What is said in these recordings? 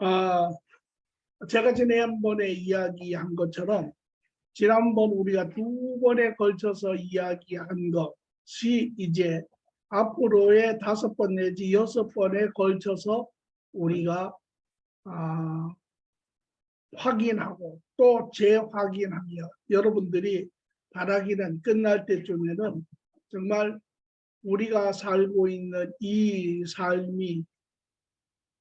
아, 제가 지난번에 이야기한 것처럼 지난번 우리가 두 번에 걸쳐서 이야기한 것이 이제 앞으로의 5번 내지 6번에 걸쳐서 우리가 확인하고 또 재확인하며 여러분들이 바라기는 끝날 때쯤에는 정말 우리가 살고 있는 이 삶이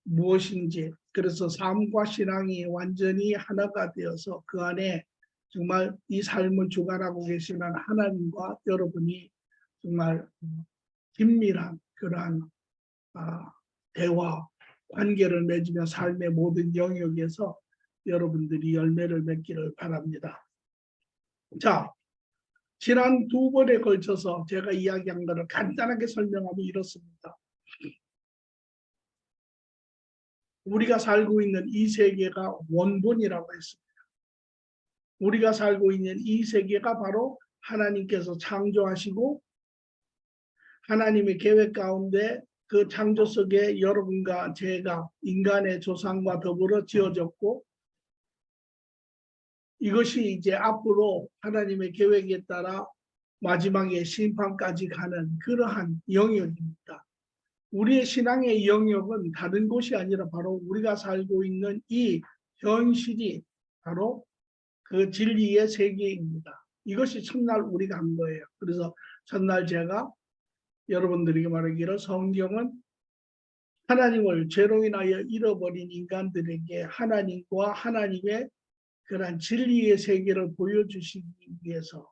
무엇인지, 그래서 삶과 신앙이 완전히 하나가 되어서 그 안에 정말 이 삶을 주관하고 계시는 하나님과 여러분이 정말 긴밀한 그러한 대화, 관계를 맺으며 삶의 모든 영역에서 여러분들이 열매를 맺기를 바랍니다. 자, 지난 두 번에 걸쳐서 제가 이야기한 것을 간단하게 설명하면 이렇습니다. 우리가 살고 있는 이 세계가 원본이라고 했습니다. 우리가 살고 있는 이 세계가 바로 하나님께서 창조하시고 하나님의 계획 가운데 그 창조 속에 여러분과 제가 인간의 조상과 더불어 지어졌고 이것이 이제 앞으로 하나님의 계획에 따라 마지막에 심판까지 가는 그러한 영역입니다. 우리의 신앙의 영역은 다른 곳이 아니라 바로 우리가 살고 있는 이 현실이 바로 그 진리의 세계입니다. 이것이 첫날 우리가 한 거예요. 그래서 첫날 제가 여러분들에게 말하기를 성경은 하나님을 죄로 인하여 잃어버린 인간들에게 하나님과 하나님의 그런 진리의 세계를 보여주시기 위해서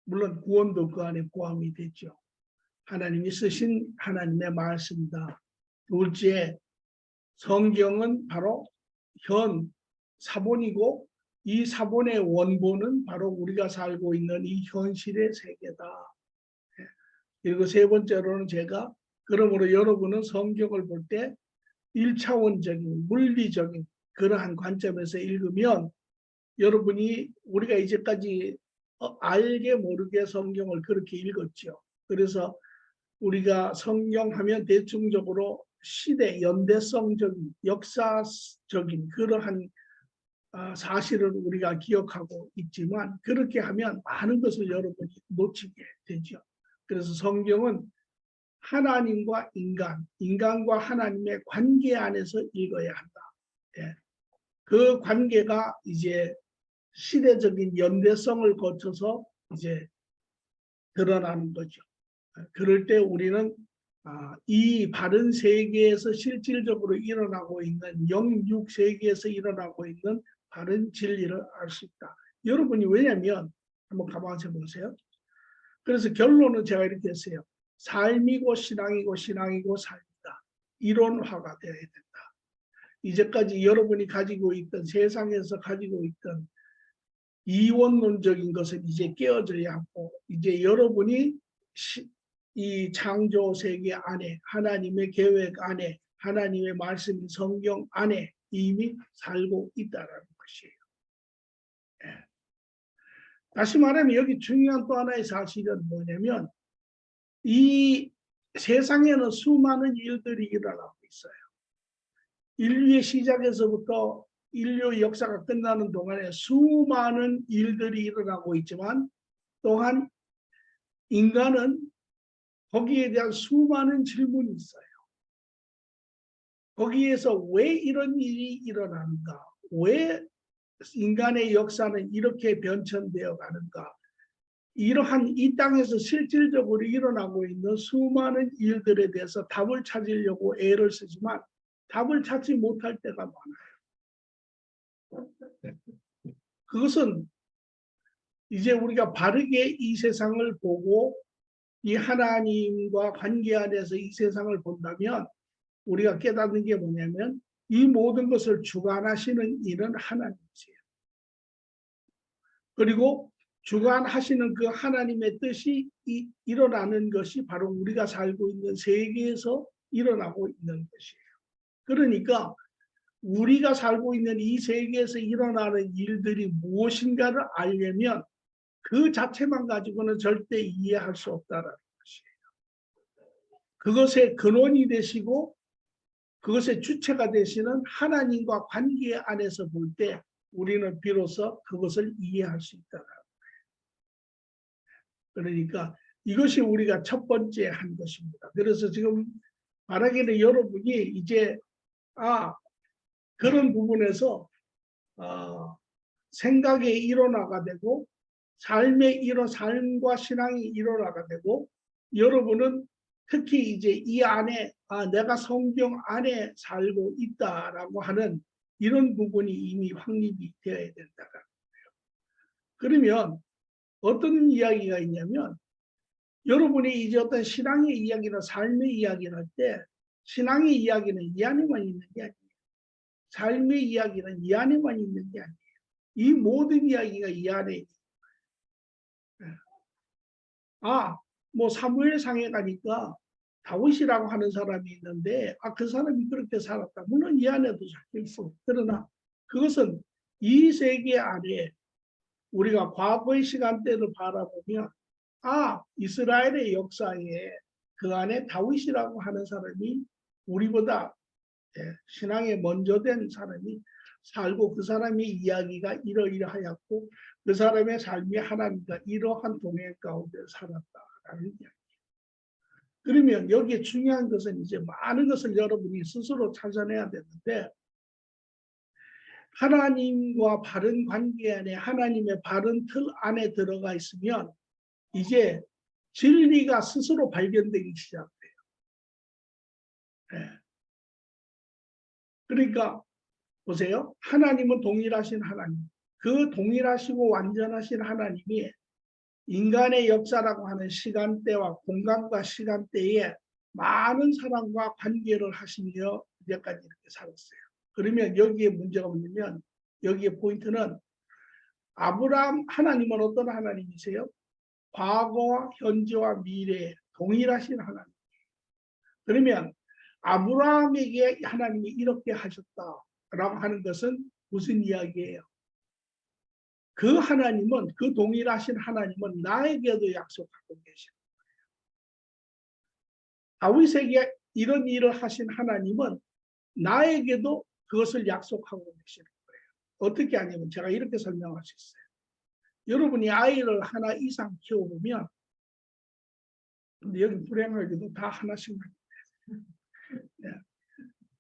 물론 구원도 그 안에 포함이 되죠. 하나님이 쓰신 하나님의 말씀이다. 둘째, 성경은 바로 현 사본이고 이 사본의 원본은 바로 우리가 살고 있는 이 현실의 세계다. 그리고 세 번째로는 제가 그러므로 여러분은 성경을 볼 때 1차원적인 물리적인 그러한 관점에서 읽으면 여러분이 우리가 이제까지 알게 모르게 성경을 그렇게 읽었죠. 그래서 우리가 성경하면 대충적으로 시대 연대성적인 역사적인 그러한 사실을 우리가 기억하고 있지만 그렇게 하면 많은 것을 여러분이 놓치게 되죠. 그래서 성경은 하나님과 인간과 하나님의 관계 안에서 읽어야 한다. 예. 그 관계가 이제 시대적인 연대성을 거쳐서 이제 드러나는 거죠. 그럴 때 우리는 이 바른 세계에서 실질적으로 일어나고 있는 영육 세계에서 일어나고 있는 바른 진리를 알 수 있다. 여러분이 왜냐면 한번 가만히 보세요. 그래서 결론은 제가 이렇게 했어요. 삶이고 신앙이고 신앙이고 삶이다. 이론화가 되어야 된다. 이제까지 여러분이 가지고 있던 세상에서 가지고 있던 이원론적인 것은 이제 깨어져야 하고 이제 여러분이 이 창조 세계 안에 하나님의 계획 안에 하나님의 말씀 성경 안에 이미 살고 있다는 것이에요. 네. 다시 말하면 여기 중요한 또 하나의 사실은 뭐냐면 이 세상에는 수많은 일들이 일어나고 있어요. 인류의 시작에서부터 인류 역사가 끝나는 동안에 수많은 일들이 일어나고 있지만 또한 인간은 거기에 대한 수많은 질문이 있어요. 거기에서 왜 이런 일이 일어나는가? 왜 인간의 역사는 이렇게 변천되어 가는가? 이러한 이 땅에서 실질적으로 일어나고 있는 수많은 일들에 대해서 답을 찾으려고 애를 쓰지만 답을 찾지 못할 때가 많아요. 그것은 이제 우리가 바르게 이 세상을 보고 이 하나님과 관계 안에서 이 세상을 본다면 우리가 깨닫는 게 뭐냐면 이 모든 것을 주관하시는 일은 하나님이세요. 그리고 주관하시는 그 하나님의 뜻이 일어나는 것이 바로 우리가 살고 있는 세계에서 일어나고 있는 것이에요. 그러니까 우리가 살고 있는 이 세계에서 일어나는 일들이 무엇인가를 알려면 그 자체만 가지고는 절대 이해할 수 없다는 것이에요. 그것의 근원이 되시고 그것의 주체가 되시는 하나님과 관계 안에서 볼 때 우리는 비로소 그것을 이해할 수 있다. 그러니까 이것이 우리가 첫 번째 한 것입니다. 그래서 지금 말하기는 여러분이 이제 그런 부분에서 생각의 일원화가 되고 삶과 신앙이 일원화가 되고 여러분은 특히 이제 이 안에 내가 성경 안에 살고 있다라고 하는 이런 부분이 이미 확립이 되어야 된다. 그러면 어떤 이야기가 있냐면 여러분이 이제 어떤 신앙의 이야기나 삶의 이야기를 할 때 신앙의 이야기는 이 안에만 있는 게 아니에요. 삶의 이야기는 이 안에만 있는 게 아니에요. 이 모든 이야기가 이 안에 있어요. 뭐 사무엘상에 가니까 다윗이라고 하는 사람이 있는데 그 사람이 그렇게 살았다. 물론 이 안에도 적혀 있어. 그러나 그것은 이 세계 안에 우리가 과거의 시간대를 바라보면 이스라엘의 역사에 그 안에 다윗이라고 하는 사람이 우리보다 신앙에 먼저 된 사람이 살고 그 사람의 이야기가 이러이러하였고 그 사람의 삶이 하나님과 이러한 동행 가운데 살았다라는 이야기. 그러면 여기에 중요한 것은 이제 많은 것을 여러분이 스스로 찾아내야 되는데 하나님과 바른 관계 안에 하나님의 바른 틀 안에 들어가 있으면 이제 진리가 스스로 발견되기 시작돼요. 네. 그러니까 보세요. 하나님은 동일하신 하나님. 그 동일하시고 완전하신 하나님이 인간의 역사라고 하는 시간대와 공간과 시간대에 많은 사람과 관계를 하시며 이제까지 이렇게 살았어요. 그러면 여기에 문제가 뭐냐면 여기에 포인트는 아브라함 하나님은 어떤 하나님이세요? 과거와 현재와 미래에 동일하신 하나님. 그러면 아브라함에게 하나님이 이렇게 하셨다라고 하는 것은 무슨 이야기예요? 그 하나님은 그 동일하신 하나님은 나에게도 약속하고 계십니다. 다윗에게 이런 일을 하신 하나님은 나에게도 그것을 약속하고 계시는 거예요. 어떻게 하냐면 제가 이렇게 설명할 수 있어요. 여러분이 아이를 하나 이상 키워보면 근데 여기 불행하게도 다 하나씩만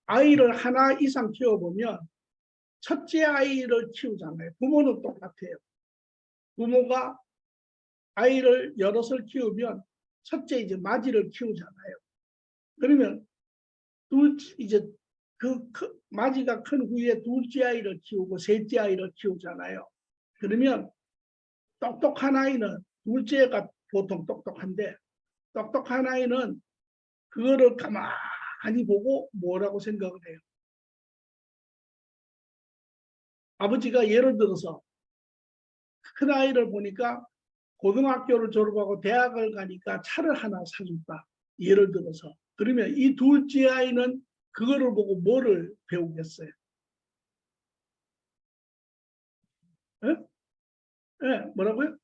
아이를 하나 이상 키워보면 첫째 아이를 키우잖아요. 부모는 똑같아요. 부모가 아이를 여럿을 키우면 첫째 이제 마지를 키우잖아요. 그러면 이제 마지가 큰 후에 둘째 아이를 키우고 셋째 아이를 키우잖아요. 그러면 똑똑한 아이는 둘째가 보통 똑똑한데 똑똑한 아이는 그거를 가만히 보고 뭐라고 생각을 해요. 아버지가 예를 들어서 큰 아이를 보니까 고등학교를 졸업하고 대학을 가니까 차를 하나 사준다. 예를 들어서. 그러면 이 둘째 아이는 그거를 보고 뭐를 배우겠어요? 에? 에, 뭐라고요?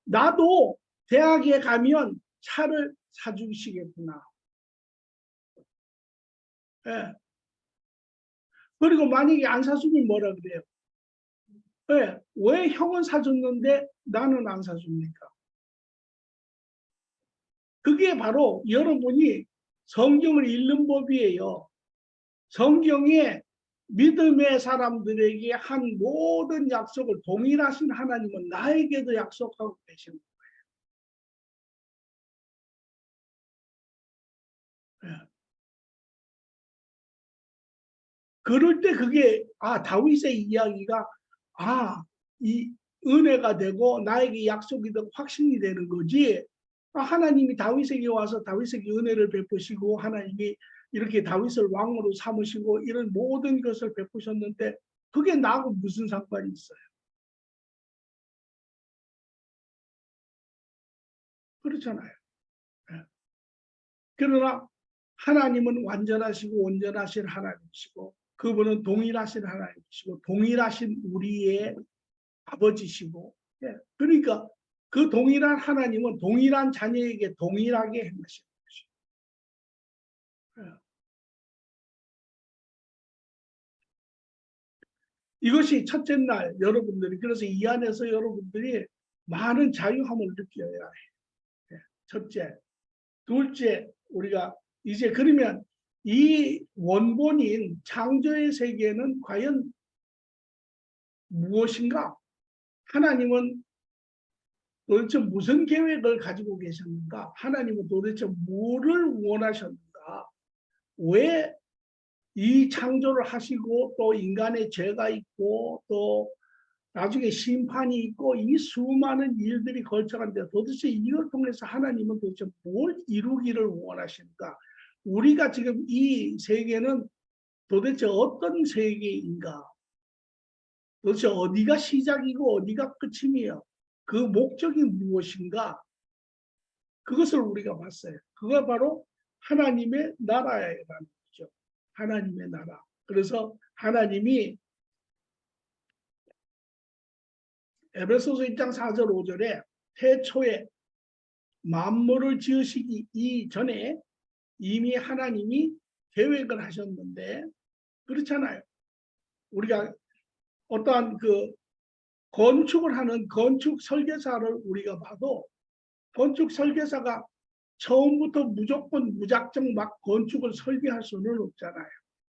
나도 대학에 가면 차를 사주시겠구나. 예. 그리고 만약에 안 사주면 뭐라 그래요? 왜 형은 사줬는데 나는 안 사줍니까? 그게 바로 여러분이 성경을 읽는 법이에요. 성경에 믿음의 사람들에게 한 모든 약속을 동일하신 하나님은 나에게도 약속하고 계십니다. 그럴 때 그게 다윗의 이야기가 이 은혜가 되고 나에게 약속이 되고 확신이 되는 거지. 하나님이 다윗에게 와서 다윗에게 은혜를 베푸시고 하나님이 이렇게 다윗을 왕으로 삼으시고 이런 모든 것을 베푸셨는데 그게 나하고 무슨 상관이 있어요? 그렇잖아요. 그러나 하나님은 완전하시고 온전하신 하나님이시고 그분은 동일하신 하나님이시고 동일하신 우리의 아버지시고 그러니까 그 동일한 하나님은 동일한 자녀에게 동일하게 행하시는 것이죠. 이것이 첫째 날 여러분들이, 그래서 이 안에서 여러분들이 많은 자유함을 느껴야 해. 첫째. 둘째, 우리가 이제 그러면 이 원본인 창조의 세계는 과연 무엇인가? 하나님은 도대체 무슨 계획을 가지고 계셨는가? 하나님은 도대체 뭐를 원하셨는가? 왜 이 창조를 하시고 또 인간의 죄가 있고 또 나중에 심판이 있고 이 수많은 일들이 걸쳐간데 도대체 이걸 통해서 하나님은 도대체 뭘 이루기를 원하시는가? 우리가 지금 이 세계는 도대체 어떤 세계인가? 도대체 어디가 시작이고 어디가 끝이며 그 목적이 무엇인가? 그것을 우리가 봤어요. 그거 바로 하나님의 나라라는 거죠. 하나님의 나라. 그래서 하나님이 에베소서 1장 4절 5절에 태초에 만물을 지으시기 이전에 이미 하나님이 계획을 하셨는데, 그렇잖아요. 우리가 어떠한 그 건축을 하는 건축 설계사를 우리가 봐도 건축 설계사가 처음부터 무조건 무작정 막 건축을 설계할 수는 없잖아요.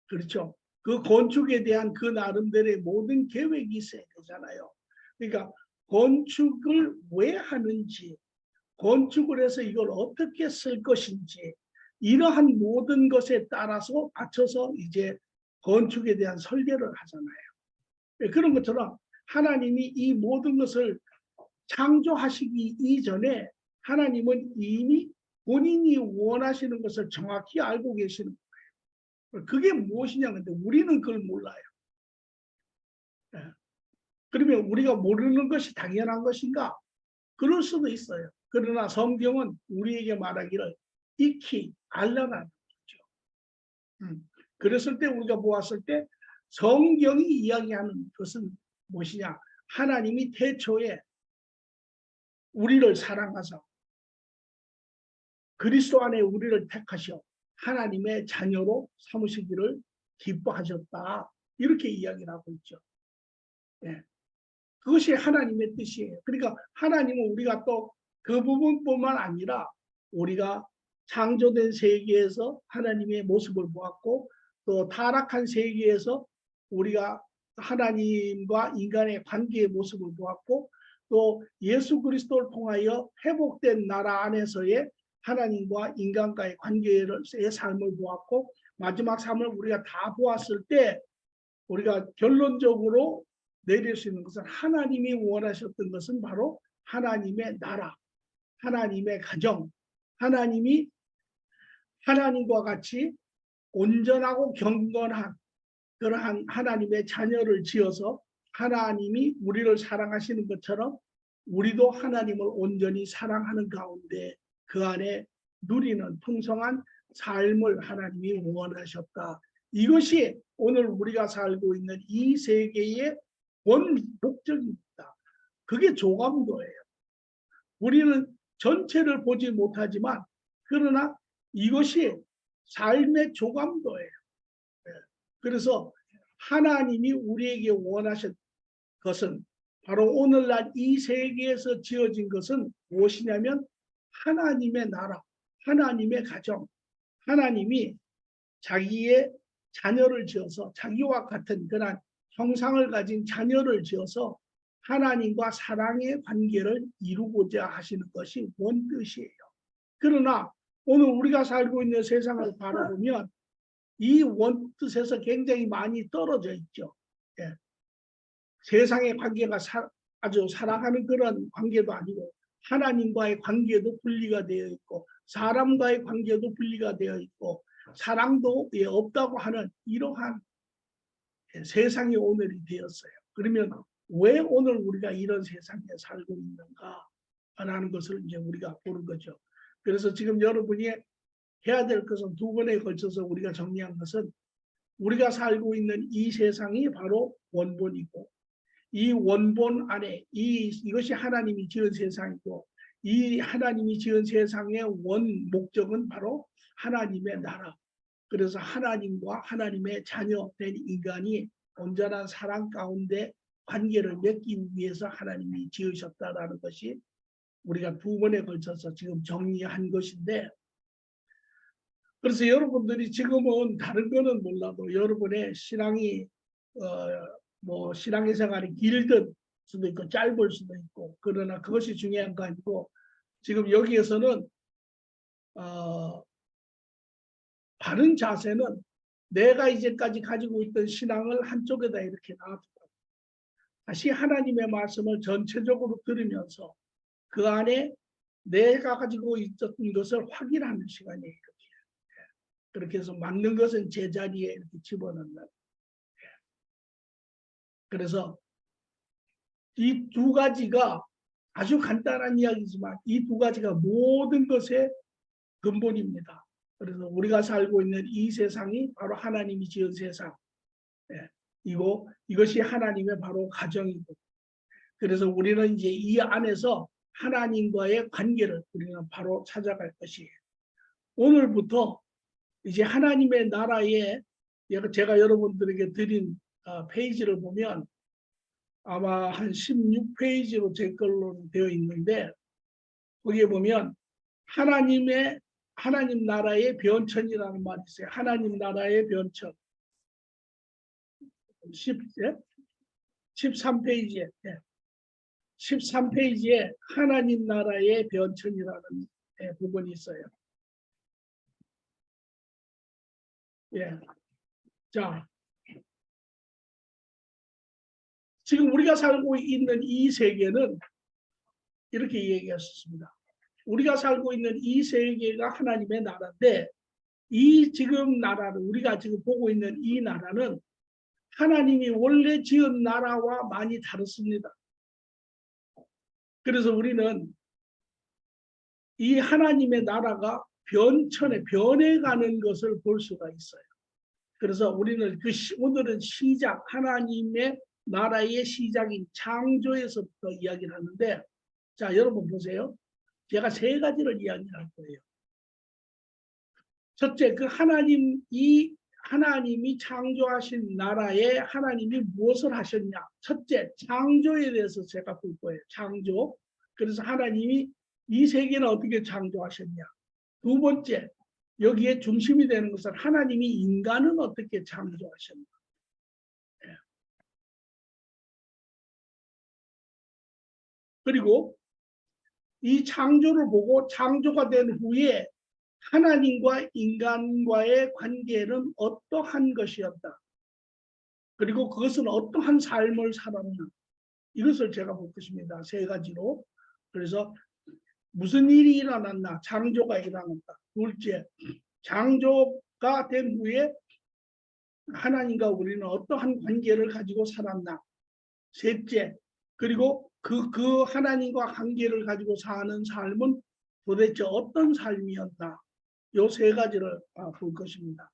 그렇죠. 그 건축에 대한 그 나름대로의 모든 계획이 있어야 되잖아요. 그러니까 건축을 왜 하는지, 건축을 해서 이걸 어떻게 쓸 것인지, 이러한 모든 것에 따라서 맞춰서 이제 건축에 대한 설계를 하잖아요. 그런 것처럼 하나님이 이 모든 것을 창조하시기 이전에 하나님은 이미 본인이 원하시는 것을 정확히 알고 계시는 거예요. 그게 무엇이냐? 근데 우리는 그걸 몰라요. 그러면 우리가 모르는 것이 당연한 것인가? 그럴 수도 있어요. 그러나 성경은 우리에게 말하기를 익히 알라라는 거죠. 그랬을 때 우리가 보았을 때 성경이 이야기하는 것은 무엇이냐? 하나님이 태초에 우리를 사랑하사 그리스도 안에 우리를 택하셔 하나님의 자녀로 삼으시기를 기뻐하셨다. 이렇게 이야기를 하고 있죠. 예. 그것이 하나님의 뜻이에요. 그러니까 하나님은 우리가 또 그 부분뿐만 아니라 우리가 창조된 세계에서 하나님의 모습을 보았고 또 타락한 세계에서 우리가 하나님과 인간의 관계의 모습을 보았고 또 예수 그리스도를 통하여 회복된 나라 안에서의 하나님과 인간과의 관계의 삶을 보았고 마지막 삶을 우리가 다 보았을 때 우리가 결론적으로 내릴 수 있는 것은 하나님이 원하셨던 것은 바로 하나님의 나라, 하나님의 가정, 하나님이 하나님과 같이 온전하고 경건한 그러한 하나님의 자녀를 지어서 하나님이 우리를 사랑하시는 것처럼 우리도 하나님을 온전히 사랑하는 가운데 그 안에 누리는 풍성한 삶을 하나님이 원하셨다. 이것이 오늘 우리가 살고 있는 이 세계의 원 목적입니다. 그게 조감도예요. 우리는 전체를 보지 못하지만 그러나 이것이 삶의 조감도예요. 그래서 하나님이 우리에게 원하신 것은 바로 오늘날 이 세계에서 지어진 것은 무엇이냐면 하나님의 나라, 하나님의 가정, 하나님이 자기의 자녀를 지어서 자기와 같은 그런 형상을 가진 자녀를 지어서 하나님과 사랑의 관계를 이루고자 하시는 것이 원뜻이에요. 그러나 오늘 우리가 살고 있는 세상을 바라보면 이 원뜻에서 굉장히 많이 떨어져 있죠. 예. 세상의 관계가 아주 사랑하는 그런 관계도 아니고 하나님과의 관계도 분리가 되어 있고 사람과의 관계도 분리가 되어 있고 사랑도 없다고 하는 이러한 세상이 오늘이 되었어요. 그러면 왜 오늘 우리가 이런 세상에 살고 있는가 라는 것을 이제 우리가 보는 거죠. 그래서 지금 여러분이 해야 될 것은 두 번에 걸쳐서 우리가 정리한 것은 우리가 살고 있는 이 세상이 바로 원본이고 이 원본 안에 이것이 하나님이 지은 세상이고 이 하나님이 지은 세상의 원 목적은 바로 하나님의 나라, 그래서 하나님과 하나님의 자녀된 인간이 온전한 사랑 가운데 관계를 맺기 위해서 하나님이 지으셨다라는 것이 우리가 두 번에 걸쳐서 지금 정리한 것인데, 그래서 여러분들이 지금은 다른 거는 몰라도 여러분의 신앙이 신앙의 생활이 길든 수도 있고 짧을 수도 있고, 그러나 그것이 중요한 거 아니고 지금 여기에서는 바른 자세는 내가 이제까지 가지고 있던 신앙을 한쪽에다 이렇게 놔두고 다시 하나님의 말씀을 전체적으로 들으면서 그 안에 내가 가지고 있었던 것을 확인하는 시간이에요. 그렇게 해서 맞는 것은 제자리에 이렇게 집어넣는. 그래서 이 두 가지가 아주 간단한 이야기지만 이 두 가지가 모든 것의 근본입니다. 그래서 우리가 살고 있는 이 세상이 바로 하나님이 지은 세상. 이것이 하나님의 바로 가정이고, 그래서 우리는 이제 이 안에서 하나님과의 관계를 우리는 바로 찾아갈 것이에요. 오늘부터 이제 하나님의 나라에 제가 여러분들에게 드린 페이지를 보면 아마 한 16페이지로 제 걸로 되어 있는데, 거기에 보면 하나님 나라의 변천이라는 말이 있어요. 하나님 나라의 변천. 13페이지에 13페이지에 하나님 나라의 변천이라는 부분이 있어요. 자, 지금 우리가 살고 있는 이 세계는 이렇게 얘기했습니다. 우리가 살고 있는 이 세계가 하나님의 나라인데, 이 지금 나라를 우리가 지금 보고 있는 이 나라는 하나님이 원래 지은 나라와 많이 다릅니다. 그래서 우리는 이 하나님의 나라가 변해가는 것을 볼 수가 있어요. 그래서 우리는 오늘은 시작, 하나님의 나라의 시작인 창조에서부터 이야기를 하는데, 자, 여러분 보세요. 제가 세 가지를 이야기할 거예요. 첫째, 하나님이 창조하신 나라에 하나님이 무엇을 하셨냐. 첫째, 창조에 대해서 제가 볼 거예요. 창조. 그래서 하나님이 이 세계는 어떻게 창조하셨냐. 두 번째, 여기에 중심이 되는 것은 하나님이 인간은 어떻게 창조하셨냐. 그리고 이 창조를 보고 창조가 된 후에 하나님과 인간과의 관계는 어떠한 것이었다. 그리고 그것은 어떠한 삶을 살았나. 이것을 제가 볼 것입니다. 세 가지로. 그래서 무슨 일이 일어났나. 창조가 일어났다. 둘째, 창조가 된 후에 하나님과 우리는 어떠한 관계를 가지고 살았나. 셋째, 그리고 그 하나님과 관계를 가지고 사는 삶은 도대체 어떤 삶이었나. 요 세 가지를 볼 것입니다.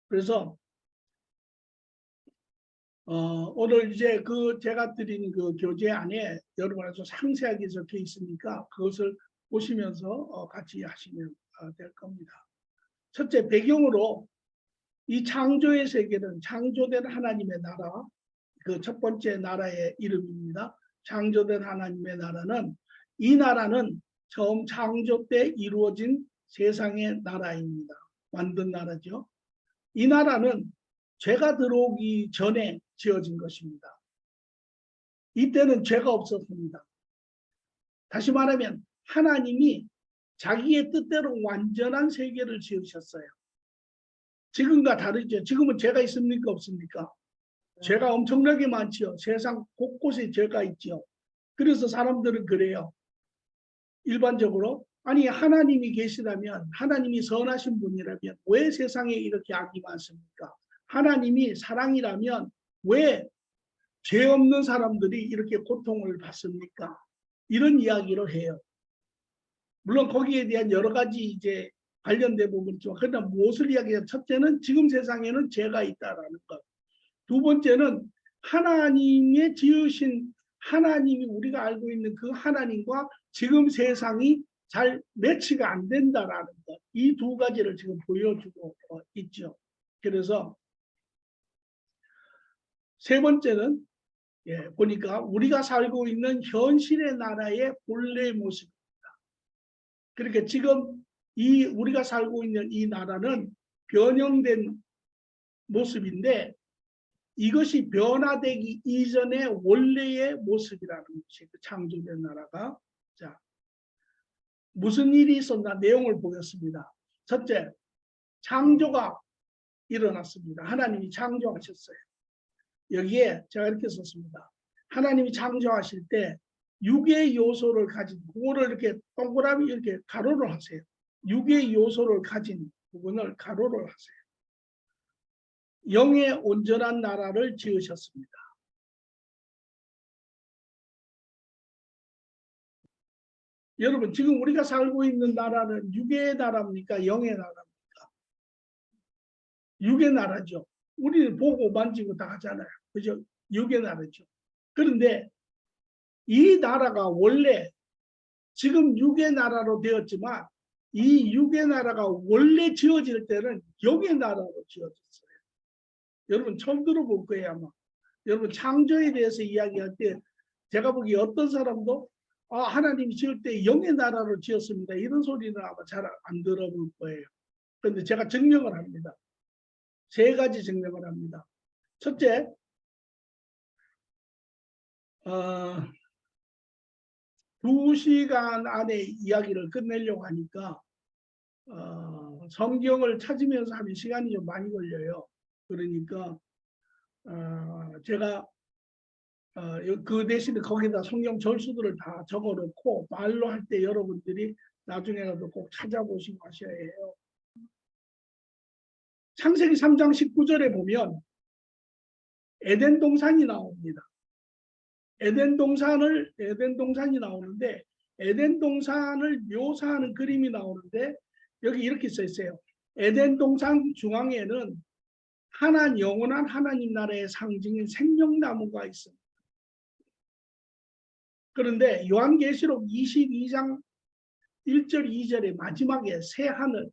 그래서 오늘 이제 제가 드린 그 교재 안에 여러분께서 상세하게 적혀 있으니까 그것을 보시면서 같이 하시면 될 겁니다. 첫째, 배경으로 이 창조의 세계는 창조된 하나님의 나라, 그 첫 번째 나라의 이름입니다. 창조된 하나님의 나라는, 이 나라는 처음 창조 때 이루어진 세상의 나라입니다. 만든 나라죠. 이 나라는 죄가 들어오기 전에 지어진 것입니다. 이때는 죄가 없었습니다. 다시 말하면 하나님이 자기의 뜻대로 완전한 세계를 지으셨어요. 지금과 다르죠. 지금은 죄가 있습니까? 없습니까? 죄가 엄청나게 많지요. 세상 곳곳에 죄가 있죠. 그래서 사람들은 그래요. 일반적으로 아니, 하나님이 계시다면, 하나님이 선하신 분이라면 왜 세상에 이렇게 악이 많습니까? 하나님이 사랑이라면 왜 죄 없는 사람들이 이렇게 고통을 받습니까? 이런 이야기를 해요. 물론 거기에 대한 여러 가지 이제 관련된 부분이 있지만, 그러나 무엇을 이야기해요? 첫째는 지금 세상에는 죄가 있다라는 것. 두 번째는 하나님의 지으신, 하나님이 우리가 알고 있는 그 하나님과 지금 세상이 잘 매치가 안 된다라는 것. 이 두 가지를 지금 보여주고 있죠. 그래서 세 번째는 보니까 우리가 살고 있는 현실의 나라의 본래 모습입니다. 그러니까 지금 우리가 살고 있는 이 나라는 변형된 모습인데 이것이 변화되기 이전의 원래의 모습이라는 것이 창조된 나라가. 자, 무슨 일이 있었나 내용을 보겠습니다. 첫째, 창조가 일어났습니다. 하나님이 창조하셨어요. 여기에 제가 이렇게 썼습니다. 하나님이 창조하실 때 육의 요소를 가진, 그거를 이렇게 동그라미 이렇게 가로를 하세요. 육의 요소를 가진 부분을 가로를 하세요. 영의 온전한 나라를 지으셨습니다. 여러분, 지금 우리가 살고 있는 나라는 육의 나라입니까? 영의 나라입니까? 육의 나라죠. 우리는 보고 만지고 다 하잖아요. 그죠? 육의 나라죠. 그런데 이 나라가 원래 지금 육의 나라로 되었지만 이 육의 나라가 원래 지어질 때는 영의 나라로 지어졌어요. 여러분 처음 들어볼 거예요 아마. 여러분 창조에 대해서 이야기할 때 제가 보기에 어떤 사람도 하나님이 지을 때 영의 나라로 지었습니다. 이런 소리는 아마 잘 안 들어볼 거예요. 그런데 제가 증명을 합니다. 세 가지 증명을 합니다. 첫째, 2시간 안에 이야기를 끝내려고 하니까 성경을 찾으면서 하면 시간이 좀 많이 걸려요. 그러니까 제가 그 대신에 거기다 성경 절수들을 다 적어놓고 말로 할 때 여러분들이 나중에라도 꼭 찾아보시고 하셔야 해요. 창세기 3장 19절에 보면 에덴 동산이 나옵니다. 에덴 동산이 나오는데 에덴 동산을 묘사하는 그림이 나오는데 여기 이렇게 써 있어요. 에덴 동산 중앙에는 영원한 하나님 나라의 상징인 생명나무가 있습니다. 그런데 요한계시록 22장 1절 2절의 마지막에 새 하늘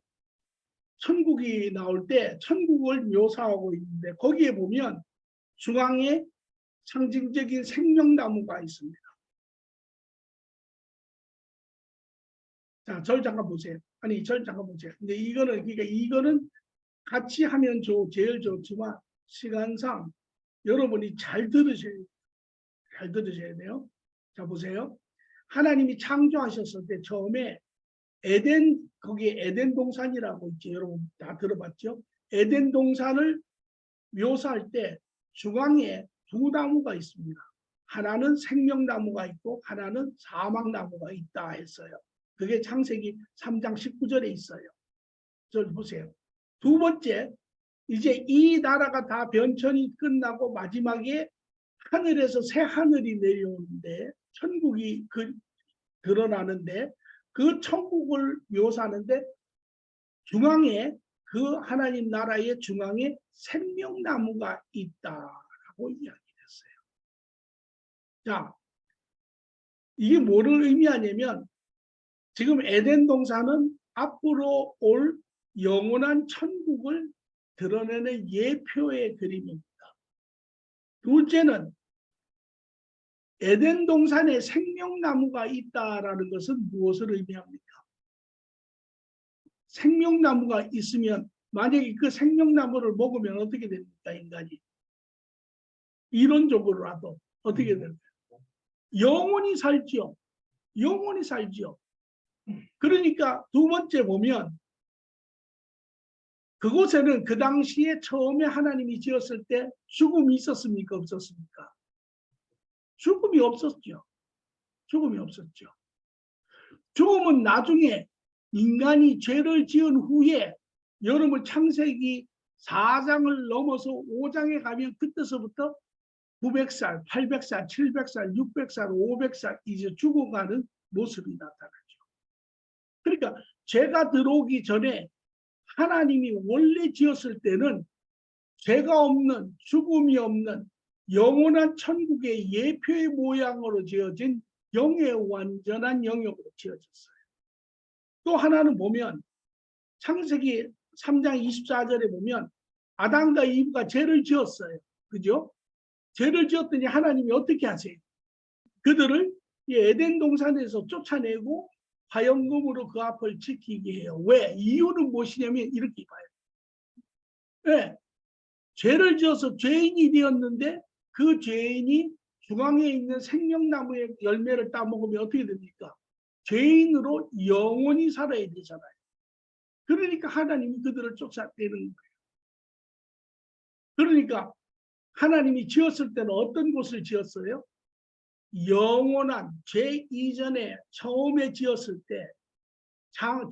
천국이 나올 때 천국을 묘사하고 있는데 거기에 보면 중앙에 상징적인 생명나무가 있습니다. 자, 절 잠깐 보세요. 절 잠깐 보세요. 근데 이거는 같이 하면 제일 좋지만 시간상 여러분이 잘 들으셔야 돼요. 자, 보세요. 하나님이 창조하셨을 때 처음에 거기에 에덴 동산이라고 있죠. 여러분 다 들어봤죠? 에덴 동산을 묘사할 때 중앙에 두 나무가 있습니다. 하나는 생명나무가 있고 하나는 사망나무가 있다 했어요. 그게 창세기 3장 19절에 있어요. 저 보세요. 두 번째, 이제 이 나라가 다 변천이 끝나고 마지막에 하늘에서 새 하늘이 내려오는데 천국이 드러나는데 그 천국을 묘사하는데 중앙에 그 하나님 나라의 중앙에 생명나무가 있다라고 이야기했어요. 자, 이게 뭐를 의미하냐면 지금 에덴 동산은 앞으로 올 영원한 천국을 드러내는 예표의 그림입니다. 둘째는 에덴 동산에 생명나무가 있다라는 것은 무엇을 의미합니까? 생명나무가 있으면 만약에 그 생명나무를 먹으면 어떻게 됩니까? 인간이 이론적으로라도 어떻게 될까요? 영원히 살지요. 영원히 살지요. 그러니까 두 번째 보면 그곳에는 그 당시에 처음에 하나님이 지었을 때 죽음이 있었습니까? 없었습니까? 죽음이 없었죠. 죽음이 없었죠. 죽음은 나중에 인간이 죄를 지은 후에 여러분 창세기 4장을 넘어서 5장에 가면 그때서부터 900살, 800살, 700살, 600살, 500살 이제 죽어가는 모습이 나타나죠. 그러니까 죄가 들어오기 전에 하나님이 원래 지었을 때는 죄가 없는, 죽음이 없는 영원한 천국의 예표의 모양으로 지어진 영의 완전한 영역으로 지어졌어요. 또 하나는 보면 창세기 3장 24절에 보면 아담과 이브가 죄를 지었어요. 그죠? 죄를 지었더니 하나님이 어떻게 하세요? 그들을 이 에덴 동산에서 쫓아내고 화영금으로 그 앞을 지키게 해요. 왜? 이유는 무엇이냐면 이렇게 봐요. 네. 죄를 지어서 죄인이 되었는데 그 죄인이 중앙에 있는 생명나무의 열매를 따먹으면 어떻게 됩니까? 죄인으로 영원히 살아야 되잖아요. 그러니까 하나님이 그들을 쫓아내는 거예요. 그러니까 하나님이 지었을 때는 어떤 곳을 지었어요? 영원한 죄 이전에 처음에 지었을 때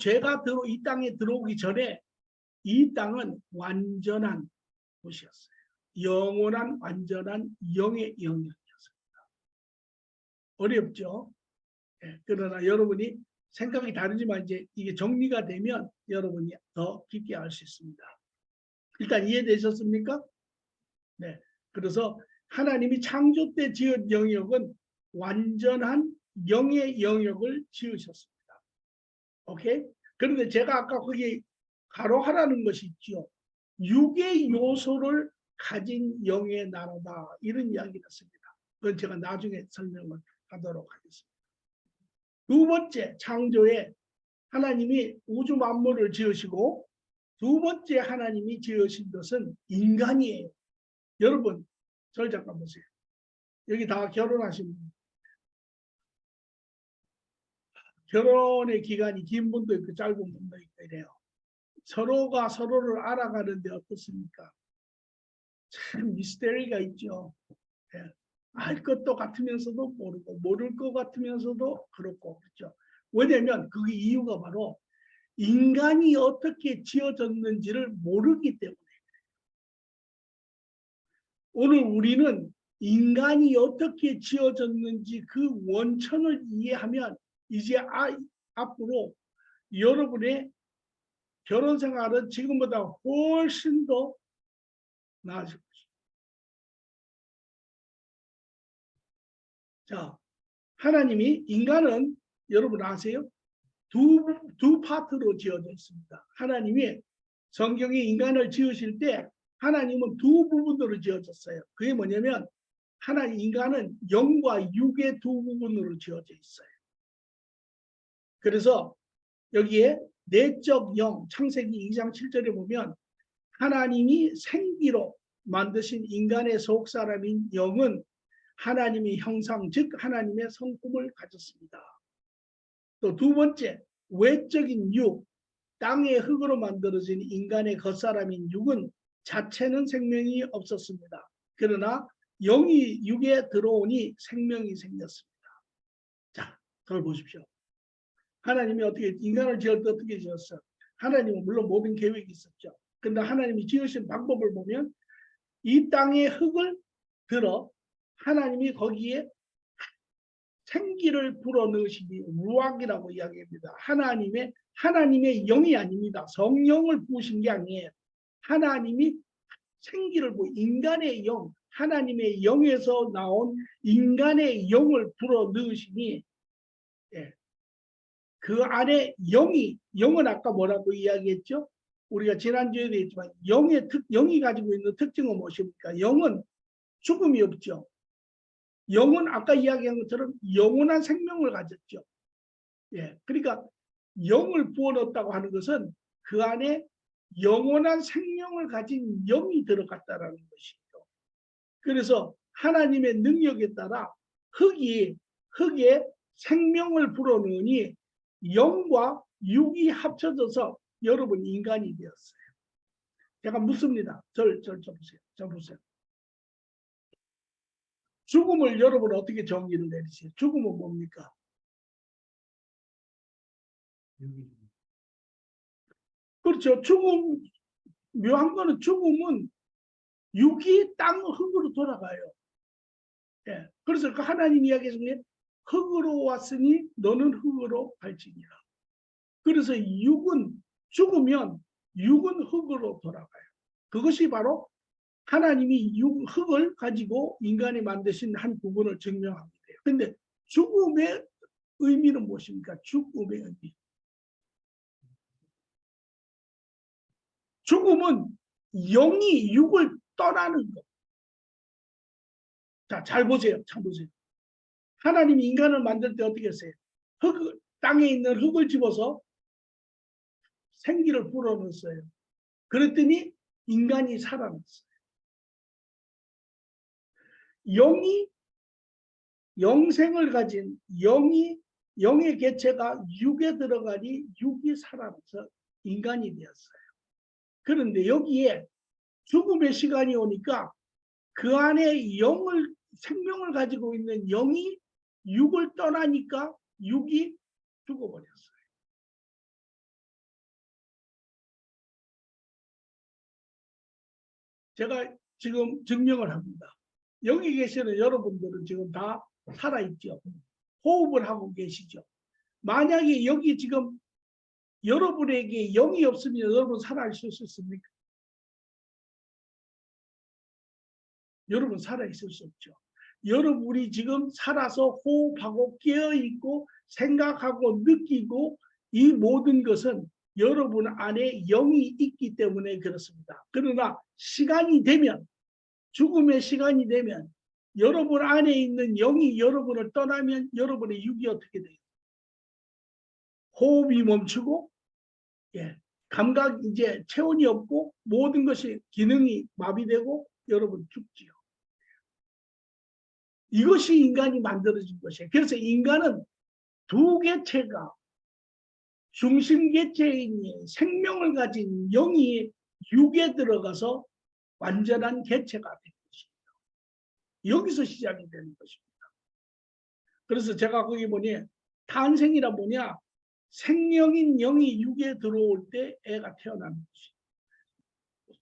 죄가 이 땅에 들어오기 전에 이 땅은 완전한 곳이었어요. 영원한 완전한 영의 영역이었습니다. 어렵죠? 네, 그러나 여러분이 생각이 다르지만 이제 이게 정리가 되면 여러분이 더 깊게 알 수 있습니다. 일단 이해되셨습니까? 네. 그래서 하나님이 창조 때 지은 영역은 완전한 영의 영역을 지으셨습니다. 오케이? 그런데 제가 아까 거기 가로하라는 것이 있죠. 육의 요소를 가진 영의 나라다. 이런 이야기를 했습니다. 그건 제가 나중에 설명을 하도록 하겠습니다. 두 번째 창조에 하나님이 우주 만물을 지으시고 두 번째 하나님이 지으신 것은 인간이에요. 여러분, 저를 잠깐 보세요. 여기 다 결혼하신 분. 결혼의 기간이 긴 분도 있고 짧은 분도 있고 이래요. 서로가 서로를 알아가는데 어떻습니까? 참 미스테리가 있죠. 예. 알 것도 같으면서도 모르고 모를 것 같으면서도 그렇고 그렇죠. 왜냐하면 그 이유가 바로 인간이 어떻게 지어졌는지를 모르기 때문에. 오늘 우리는 인간이 어떻게 지어졌는지 그 원천을 이해하면 이제 앞으로 여러분의 결혼 생활은 지금보다 훨씬 더 나아질 것입니다. 자, 하나님이 인간은 여러분 아세요? 두 파트로 지어져 있습니다. 하나님이 성경에 인간을 지으실 때 하나님은 두 부분으로 지어졌어요. 그게 뭐냐면 인간은 영과 육의 두 부분으로 지어져 있어요. 그래서 여기에 내적 영, 창세기 2장 7절에 보면 하나님이 생기로 만드신 인간의 속사람인 영은 하나님의 형상, 즉 하나님의 성품을 가졌습니다. 또 두 번째, 외적인 육, 땅의 흙으로 만들어진 인간의 겉사람인 육은 자체는 생명이 없었습니다. 그러나 영이 육에 들어오니 생명이 생겼습니다. 자, 그걸 보십시오. 하나님이 인간을 지을 때 어떻게 지었어요? 하나님은 물론 모든 계획이 있었죠. 그런데 하나님이 지으신 방법을 보면 이 땅의 흙을 들어 하나님이 거기에 생기를 불어넣으시니 루악이라고 이야기합니다. 하나님의 영이 아닙니다. 성령을 부으신 게 아니에요. 하나님이 생기를 인간의 영, 하나님의 영에서 나온 인간의 영을 불어넣으시니 예, 그 안에 영은 아까 뭐라고 이야기했죠? 우리가 지난주에도 했지만 영이 가지고 있는 특징은 무엇입니까? 영은 죽음이 없죠. 영은 아까 이야기한 것처럼 영원한 생명을 가졌죠. 예, 그러니까 영을 부어넣었다고 하는 것은 그 안에 영원한 생명을 가진 영이 들어갔다라는 것이죠. 그래서 하나님의 능력에 따라 흙에 생명을 불어넣으니 영과 육이 합쳐져서 여러분 인간이 되었어요. 제가 묻습니다. 저 보세요. 죽음을 여러분 어떻게 정의를 내리세요? 죽음은 뭡니까? 그렇죠. 묘한 거는 죽음은 육이 땅 흙으로 돌아가요. 예. 그래서 그 하나님 이야기에서 흙으로 왔으니 너는 흙으로 갈지니라. 그래서 죽으면 육은 흙으로 돌아가요. 그것이 바로 하나님이 흙을 가지고 인간이 만드신 한 부분을 증명합니다. 그런데 죽음의 의미는 무엇입니까? 죽음의 의미. 죽음은 영이 육을 떠나는 것. 자, 잘 보세요. 잘 보세요. 하나님이 인간을 만들 때 어떻게 했어요? 땅에 있는 흙을 집어서 생기를 불어넣었어요. 그랬더니 인간이 살아났어요. 영이 영생을 가진 영의 개체가 육에 들어가니 육이 살아나서 인간이 되었어요. 그런데 여기에 죽음의 시간이 오니까 그 안에 생명을 가지고 있는 영이 육을 떠나니까 육이 죽어버렸어요. 제가 지금 증명을 합니다. 여기 계시는 여러분들은 지금 다 살아있죠. 호흡을 하고 계시죠. 만약에 여기 지금 여러분에게 영이 없으면 여러분 살아있을 수 있습니까? 여러분 살아있을 수 없죠. 여러분이 지금 살아서 호흡하고 깨어있고 생각하고 느끼고 이 모든 것은 여러분 안에 영이 있기 때문에 그렇습니다. 그러나 시간이 되면, 죽음의 시간이 되면 여러분 안에 있는 영이 여러분을 떠나면 여러분의 육이 어떻게 돼요? 호흡이 멈추고, 감각 이제 체온이 없고 모든 것이 기능이 마비되고 여러분 죽지요. 이것이 인간이 만들어진 것이에요. 그래서 인간은 두 개체가 중심 개체인 생명을 가진 영이 육에 들어가서 완전한 개체가 된 것입니다. 여기서 시작이 되는 것입니다. 그래서 제가 거기 보니 탄생이라 뭐냐, 생명인 영이 육에 들어올 때 애가 태어나는 것이죠.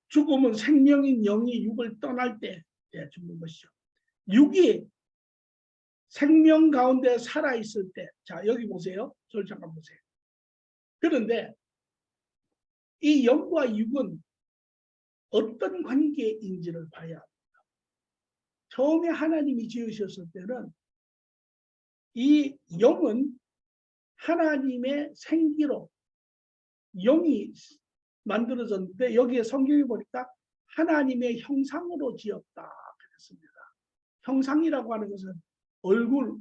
죽음은 생명인 영이 육을 떠날 때 죽는 것이죠. 육이 생명 가운데 살아있을 때, 자 여기 보세요. 저를 잠깐 보세요. 그런데 이 영과 육은 어떤 관계인지를 봐야 합니다. 처음에 하나님이 지으셨을 때는 이 영은 하나님의 생기로 영이 만들어졌는데 여기에 성경에 보니까 하나님의 형상으로 지었다 그랬습니다. 형상이라고 하는 것은 얼굴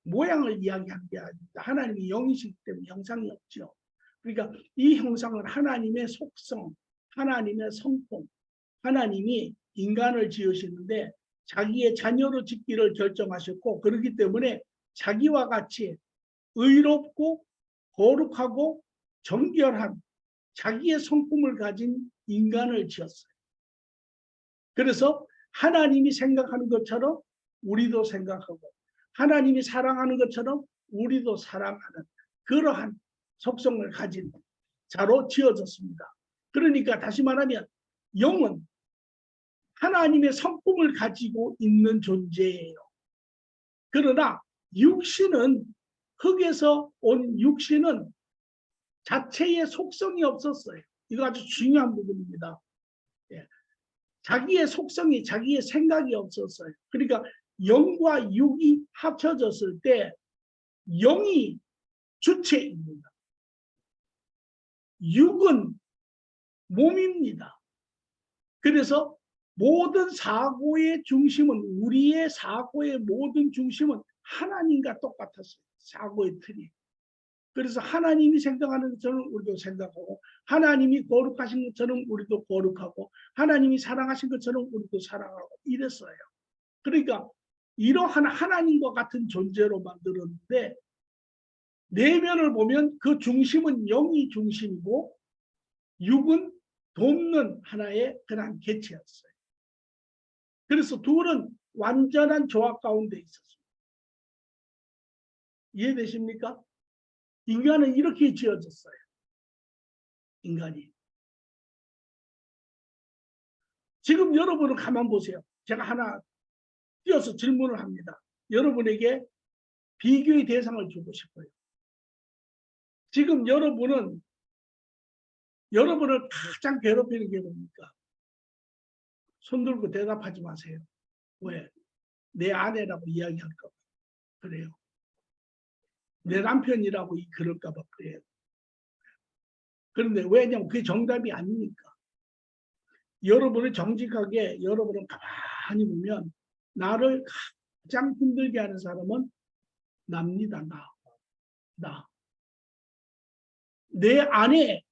모양을 이야기하는 게 아닙니다. 하나님이 영이시기 때문에 형상이 없죠. 그러니까 이 형상은 하나님의 속성, 하나님의 성품, 하나님이 인간을 지으시는데 자기의 자녀로 짓기를 결정하셨고, 그렇기 때문에 자기와 같이 의롭고 거룩하고 정결한 자기의 성품을 가진 인간을 지었어요. 그래서 하나님이 생각하는 것처럼 우리도 생각하고, 하나님이 사랑하는 것처럼 우리도 사랑하는 그러한 속성을 가진 자로 지어졌습니다. 그러니까 다시 말하면 영은 하나님의 성품을 가지고 있는 존재예요. 그러나 육신은, 흙에서 온 육신은 자체의 속성이 없었어요. 이거 아주 중요한 부분입니다. 자기의 속성이, 자기의 생각이 없었어요. 그러니까 영과 육이 합쳐졌을 때 영이 주체입니다. 육은 몸입니다. 그래서 모든 사고의 중심은, 우리의 사고의 모든 중심은 하나님과 똑같았어요. 사고의 틀이. 그래서 하나님이 생각하는 것처럼 우리도 생각하고, 하나님이 거룩하신 것처럼 우리도 거룩하고, 하나님이 사랑하신 것처럼 우리도 사랑하고 이랬어요. 그러니까 이러한 하나님과 같은 존재로 만들었는데, 내면을 보면 그 중심은 영이 중심이고 육은 돕는 하나의 그런 개체였어요. 그래서 둘은 완전한 조합 가운데 있었습니다. 이해되십니까? 인간은 이렇게 지어졌어요. 인간이. 지금 여러분은 가만 보세요. 제가 하나 띄어서 질문을 합니다. 여러분에게 비교의 대상을 주고 싶어요. 지금 여러분을 가장 괴롭히는 게 뭡니까? 손 들고 대답하지 마세요. 왜? 내 아내라고 이야기할까 봐. 그래요. 내 남편이라고 그럴까 봐 그래요. 그런데 왜냐면 그게 정답이 아니니까. 여러분을 정직하게 여러분을 가만히 보면 나를 가장 힘들게 하는 사람은 납니다. 나. 내 안에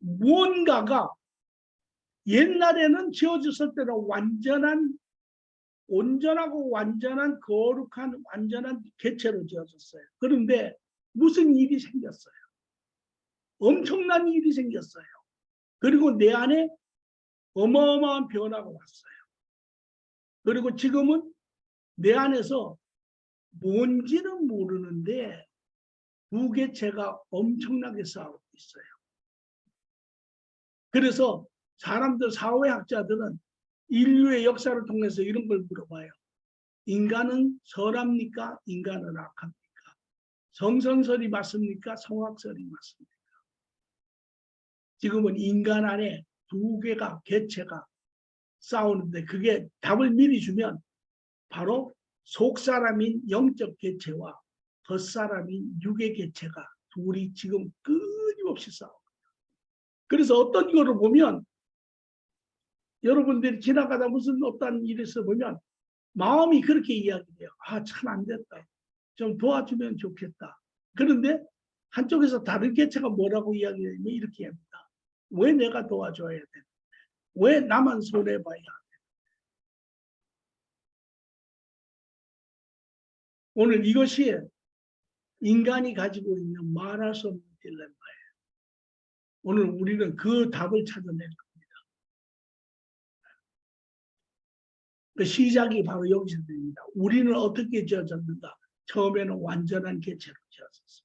무언가가 옛날에는 지어졌을 때는 온전하고 완전한 거룩한 완전한 개체로 지어졌어요. 그런데 무슨 일이 생겼어요. 엄청난 일이 생겼어요. 그리고 내 안에 어마어마한 변화가 왔어요. 그리고 지금은 내 안에서 뭔지는 모르는데 두 개체가 엄청나게 싸우고 있어요. 그래서 사람들, 사회학자들은 인류의 역사를 통해서 이런 걸 물어봐요. 인간은 선합니까? 인간은 악합니까? 성선설이 맞습니까? 성악설이 맞습니까? 지금은 인간 안에 두 개가 개체가 싸우는데 그게 답을 미리 주면 바로 속사람인 영적 개체와 겉사람인 육의 개체가 둘이 지금 끊임없이 싸워요. 그래서 어떤 거를 보면 여러분들이 지나가다 무슨 어떤 일이 있어 보면 마음이 그렇게 이야기해요. 아, 참 안 됐다. 좀 도와주면 좋겠다. 그런데 한쪽에서 다른 개체가 뭐라고 이야기하면 이렇게 합니다. 왜 내가 도와줘야 돼? 왜 나만 손해봐야 돼? 오늘 이것이 인간이 가지고 있는 말할 수 없는 딜레마예요. 오늘 우리는 그 답을 찾아낼 겁니다. 그 시작이 바로 여기서 됩니다. 우리는 어떻게 지어졌는가? 처음에는 완전한 개체로 지어졌습니다.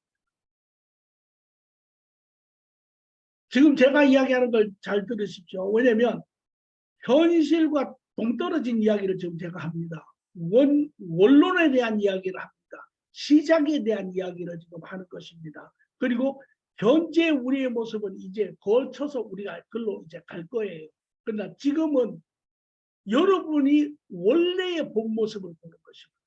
지금 제가 이야기하는 걸 잘 들으십시오. 왜냐하면 현실과 동떨어진 이야기를 지금 제가 합니다. 원론에 대한 이야기를 합니다. 시작에 대한 이야기를 지금 하는 것입니다. 그리고 현재 우리의 모습은 이제 거쳐서 우리가 글로 이제 갈 거예요. 그러나 지금은 여러분이 원래의 본 모습을 보는 것입니다.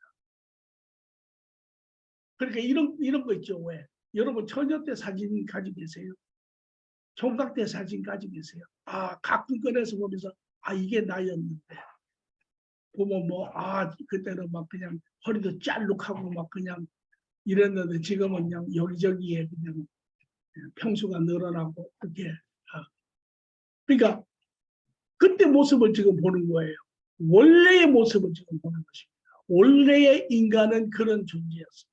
그러니까 이런 거 있죠. 왜? 여러분 처녀 때 사진 가지고 계세요? 총각 때 사진 가지고 계세요? 아, 가끔 꺼내서 보면서 아, 이게 나였는데. 보면 그때는 막 그냥 허리도 짤룩하고 막 그냥 이랬는데 지금은 그냥 여기저기에 그냥 평수가 늘어나고 그렇게. 그러니까 그때 모습을 지금 보는 거예요. 원래의 모습을 지금 보는 것입니다. 원래의 인간은 그런 존재였습니다.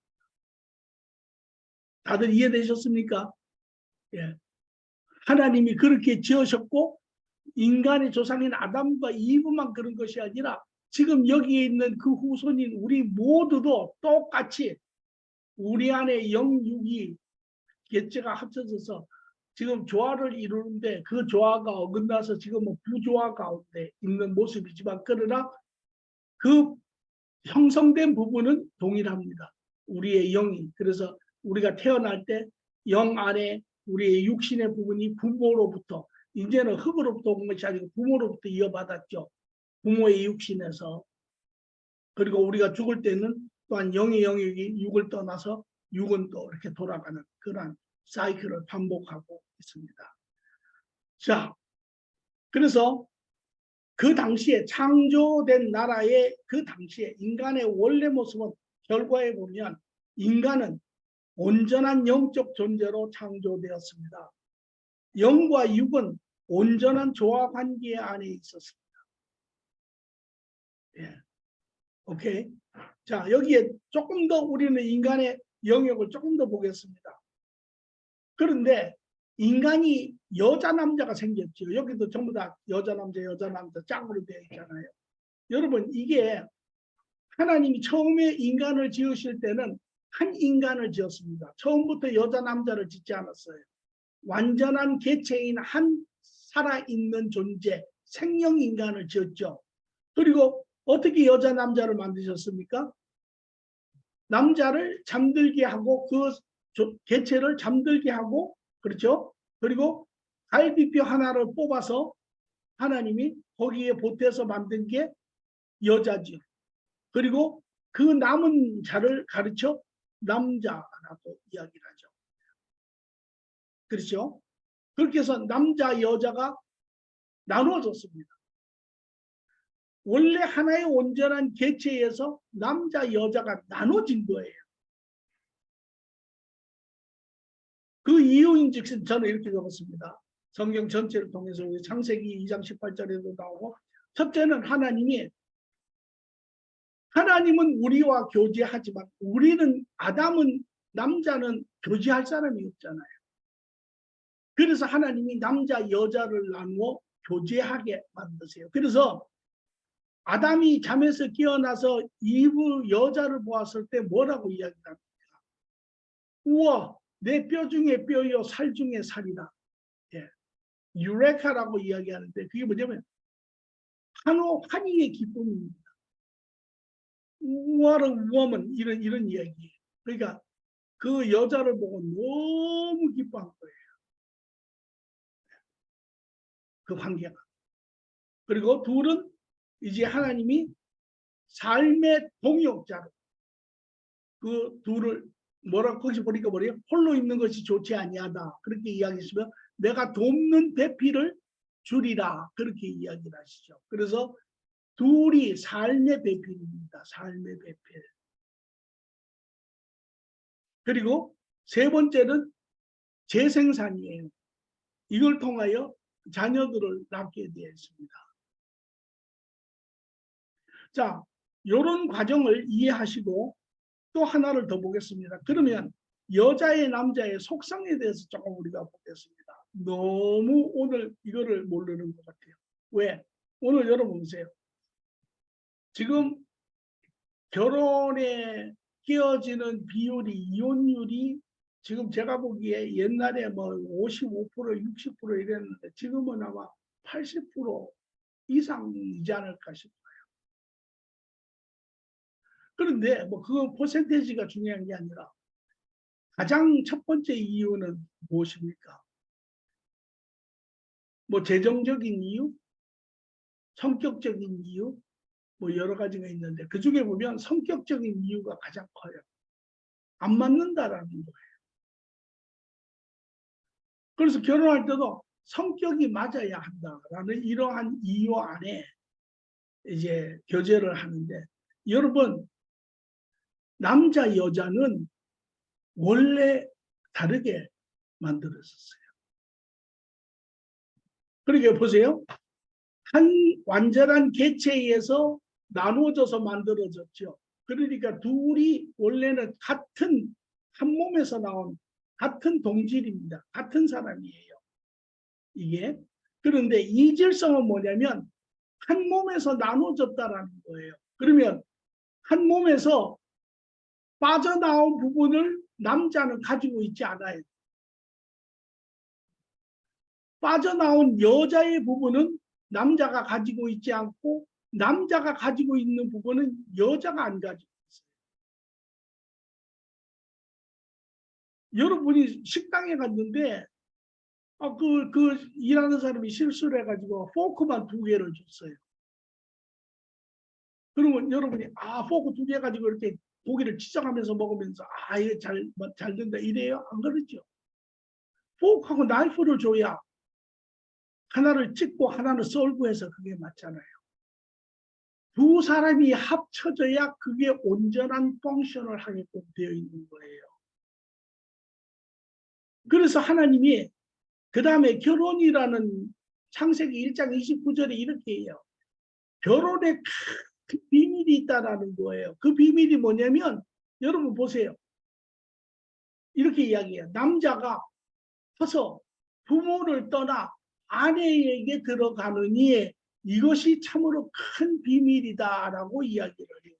다들 이해되셨습니까? 예. 하나님이 그렇게 지으셨고 인간의 조상인 아담과 이브만 그런 것이 아니라 지금 여기에 있는 그 후손인 우리 모두도 똑같이 우리 안에 영육이 개체가 합쳐져서 지금 조화를 이루는데 그 조화가 어긋나서 지금은 부조화 가운데 있는 모습이지만 그러나 그 형성된 부분은 동일합니다. 우리의 영이. 그래서 우리가 태어날 때 영 안에 우리의 육신의 부분이 부모로부터 이제는 흙으로부터 온 것이 아니고 부모로부터 이어받았죠. 부모의 육신에서. 그리고 우리가 죽을 때는 또한 영의 영역이 육을 떠나서 육은 또 이렇게 돌아가는 그러한 사이클을 반복하고 있습니다. 자, 그래서 그 당시에 창조된 나라의 그 당시에 인간의 원래 모습은 결과에 보면 인간은 온전한 영적 존재로 창조되었습니다. 영과 육은 온전한 조화 관계 안에 있었습니다. 예. 오케이. 자, 여기에 조금 더 우리는 인간의 영역을 조금 더 보겠습니다. 그런데 인간이 여자 남자가 생겼죠. 여기도 전부 다 여자 남자 짝으로 되어 있잖아요. 여러분 이게 하나님이 처음에 인간을 지으실 때는 한 인간을 지었습니다. 처음부터 여자 남자를 짓지 않았어요. 완전한 개체인 한 살아있는 존재 생명 인간을 지었죠. 그리고 어떻게 여자 남자를 만드셨습니까? 남자를 잠들게 하고 그 개체를 잠들게 하고 그렇죠. 그리고 갈비뼈 하나를 뽑아서 하나님이 거기에 보태서 만든 게 여자죠. 그리고 그 남은 자를 가르쳐 남자라고 이야기를 하죠. 그렇죠. 그렇게 해서 남자 여자가 나누어졌습니다. 원래 하나의 온전한 개체에서 남자, 여자가 나눠진 거예요. 그 이유인즉 저는 이렇게 적었습니다. 성경 전체를 통해서 우리 창세기 2장 18절에도 나오고, 첫째는 하나님은 우리와 교제하지만 우리는 아담은 남자는 교제할 사람이 없잖아요. 그래서 하나님이 남자 여자를 나누어 교제하게 만드세요. 그래서 아담이 잠에서 깨어나서 이브 여자를 보았을 때 뭐라고 이야기합니까? 우와, 내 뼈 중에 뼈요 살 중에 살이다. 예. 유레카라고 이야기하는데 그게 뭐냐면 환희의 기쁨입니다. 우와는 우엄은 이런 이야기예요. 그러니까 그 여자를 보고 너무 기뻐한 거예요. 그 관계가. 그리고 둘은 이제 하나님이 삶의 동역자로 그 둘을 뭐라고 거기서 보니까 뭐래요? 홀로 있는 것이 좋지 아니하다. 그렇게 이야기했으면 내가 돕는 배필을 주리라. 그렇게 이야기를 하시죠. 그래서 둘이 삶의 배필입니다. 삶의 배필. 그리고 세 번째는 재생산이에요. 이걸 통하여 자녀들을 낳게 되어 있습니다. 자, 이런 과정을 이해하시고 또 하나를 더 보겠습니다. 그러면 여자의 남자의 속성에 대해서 조금 우리가 보겠습니다. 너무 오늘 이거를 모르는 것 같아요. 왜? 오늘 여러분 보세요. 지금 결혼에 끼어지는 비율이 이혼율이 지금 제가 보기에 옛날에 뭐 55%, 60% 이랬는데 지금은 아마 80% 이상이지 않을까 싶어요. 그런데 뭐 그 퍼센테이지가 중요한 게 아니라 가장 첫 번째 이유는 무엇입니까? 뭐 재정적인 이유, 성격적인 이유, 뭐 여러 가지가 있는데 그 중에 보면 성격적인 이유가 가장 커요. 안 맞는다라는 거예요. 그래서 결혼할 때도 성격이 맞아야 한다라는 이러한 이유 안에 이제 교제를 하는데 여러분 남자 여자는 원래 다르게 만들어졌어요. 그러니까 보세요. 한 완전한 개체에서 나누어져서 만들어졌죠. 그러니까 둘이 원래는 같은 한 몸에서 나온 같은 동질입니다. 같은 사람이에요. 이게. 그런데 이질성은 뭐냐면 한 몸에서 나눠졌다라는 거예요. 그러면 한 몸에서 빠져나온 부분을 남자는 가지고 있지 않아요. 빠져나온 여자의 부분은 남자가 가지고 있지 않고 남자가 가지고 있는 부분은 여자가 안 가지고 있어요. 여러분이 식당에 갔는데 그 일하는 사람이 실수를 해가지고 포크만 2개를 줬어요. 그러면 여러분이 포크 2개 가지고 이렇게 고기를 치장하면서 먹으면서 이게 잘 된다 이래요? 안 그러죠. 포크하고 나이프를 줘야 하나를 찍고 하나는 썰고 해서 그게 맞잖아요. 두 사람이 합쳐져야 그게 온전한 펑션을 하게끔 되어 있는 거예요. 그래서 하나님이 그 다음에 결혼이라는 창세기 1장 29절에 이렇게 해요. 결혼에 큰 비밀이 있다라는 거예요. 그 비밀이 뭐냐면 여러분 보세요. 이렇게 이야기해요. 남자가 커서 부모를 떠나 아내에게 들어가느니 이것이 참으로 큰 비밀이다라고 이야기를 해요.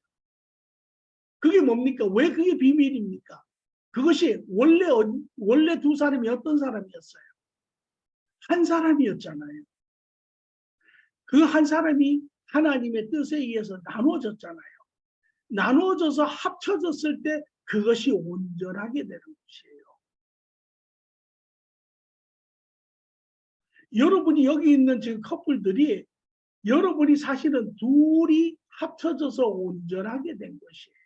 그게 뭡니까? 왜 그게 비밀입니까? 그것이 원래 두 사람이 어떤 사람이었어요? 한 사람이었잖아요. 그 한 사람이 하나님의 뜻에 의해서 나누어졌잖아요. 나누어져서 합쳐졌을 때 그것이 온전하게 되는 것이에요. 여러분이 여기 있는 지금 커플들이 여러분이 사실은 둘이 합쳐져서 온전하게 된 것이에요.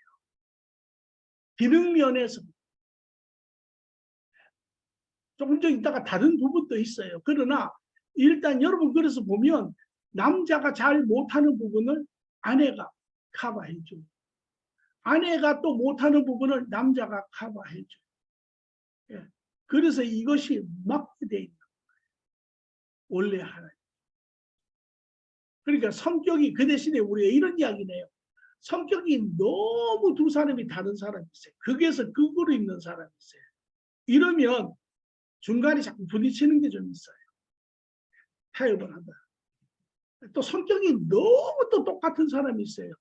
기능 면에서 조금 전 이따가 다른 부분도 있어요. 그러나 일단 여러분 그래서 보면 남자가 잘 못하는 부분을 아내가 커버해줘. 아내가 또 못하는 부분을 남자가 커버해줘. 예. 그래서 이것이 맞게 돼 있는 거예요. 원래 하나님. 그러니까 성격이 그 대신에 우리가 이런 이야기네요. 성격이 너무 두 사람이 다른 사람이 있어요. 극에서 극으로 있는 사람이 있어요. 이러면 중간에 자꾸 부딪히는 게 좀 있어요. 타협을 한다. 또 성격이 너무 또 똑같은 사람이 있어요.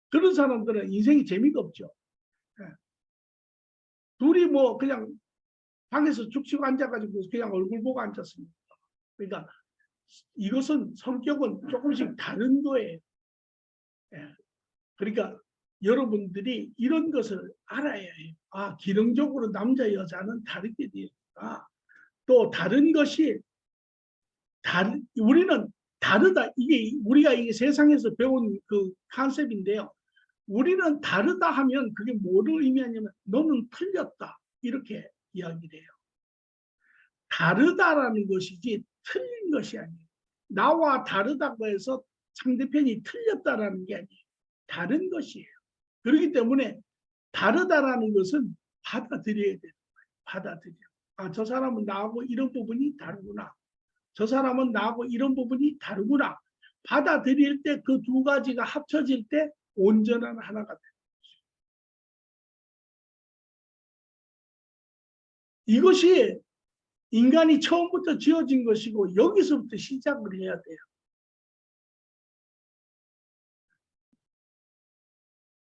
그런 사람들은 인생이 재미가 없죠. 예. 둘이 뭐 그냥 방에서 죽치고 앉아가지고 그냥 얼굴 보고 앉았습니다. 그러니까 이것은 성격은 조금씩 다른 거예요. 예. 그러니까 여러분들이 이런 것을 알아야 해요. 아, 기능적으로 남자 여자는 다르게 되니까 또 다른 것이 우리는 다르다. 이게 우리가 이 세상에서 배운 그 컨셉인데요. 우리는 다르다 하면 그게 뭐를 의미하냐면 너는 틀렸다. 이렇게 이야기를 해요. 다르다라는 것이지 틀린 것이 아니에요. 나와 다르다고 해서 상대편이 틀렸다라는 게 아니에요. 다른 것이에요. 그렇기 때문에 다르다라는 것은 받아들여야 돼요. 받아들여. 아, 저 사람은 나하고 이런 부분이 다르구나. 저 사람은 나하고 이런 부분이 다르구나. 받아들일 때 그 두 가지가 합쳐질 때 온전한 하나가 돼요. 이것이 인간이 처음부터 지어진 것이고 여기서부터 시작을 해야 돼요.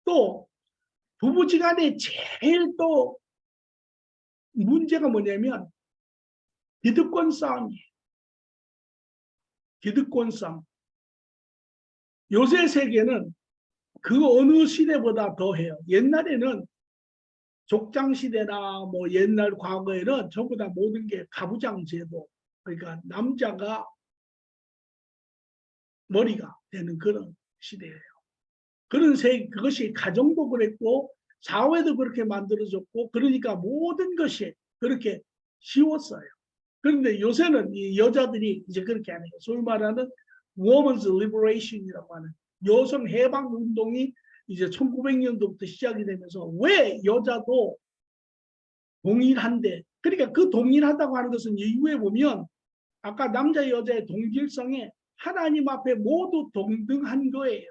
또 부부지간에 제일 또 문제가 뭐냐면 기득권 싸움이에요. 기득권 싸움. 요새 세계는 그 어느 시대보다 더해요. 옛날에는 족장시대나 뭐 옛날 과거에는 전부 다 모든 게 가부장 제도. 그러니까 남자가 머리가 되는 그런 시대예요. 그것이 가정도 그랬고 사회도 그렇게 만들어졌고 그러니까 모든 것이 그렇게 쉬웠어요. 그런데 요새는 이 여자들이 이제 그렇게 안 해요. 소위 말하는 women's liberation이라고 하는 여성 해방 운동이 이제 1900년도부터 시작이 되면서 왜 여자도 동일한데 그러니까 그 동일하다고 하는 것은 이후에 보면 아까 남자 여자의 동질성에 하나님 앞에 모두 동등한 거예요.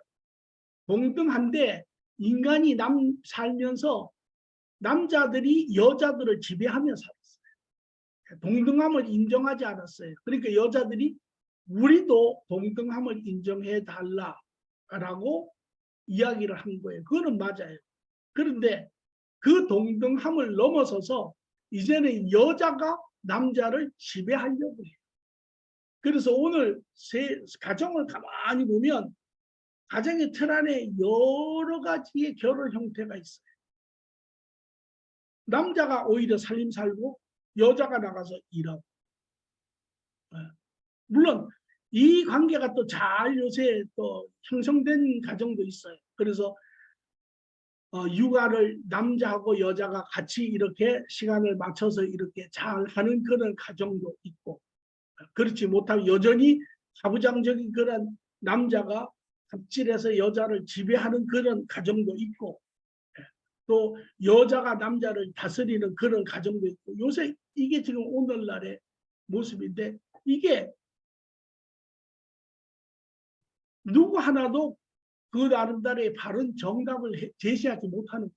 동등한데 인간이 살면서 남자들이 여자들을 지배하며 살았어요. 동등함을 인정하지 않았어요. 그러니까 여자들이 우리도 동등함을 인정해 달라라고 이야기를 한 거예요. 그거는 맞아요. 그런데 그 동등함을 넘어서서 이제는 여자가 남자를 지배하려고 해요. 그래서 오늘 가정을 가만히 보면 가정의 틀 안에 여러 가지의 결혼 형태가 있어요. 남자가 오히려 살림 살고 여자가 나가서 일하고. 물론 이 관계가 또 잘 요새 또 형성된 가정도 있어요. 그래서 육아를 남자하고 여자가 같이 이렇게 시간을 맞춰서 이렇게 잘 하는 그런 가정도 있고 그렇지 못하면 여전히 가부장적인 그런 남자가 갑질해서 여자를 지배하는 그런 가정도 있고 또 여자가 남자를 다스리는 그런 가정도 있고 요새 이게 지금 오늘날의 모습인데 이게 누구 하나도 그 나름대로의 바른 정답을 제시하지 못하는 거예요.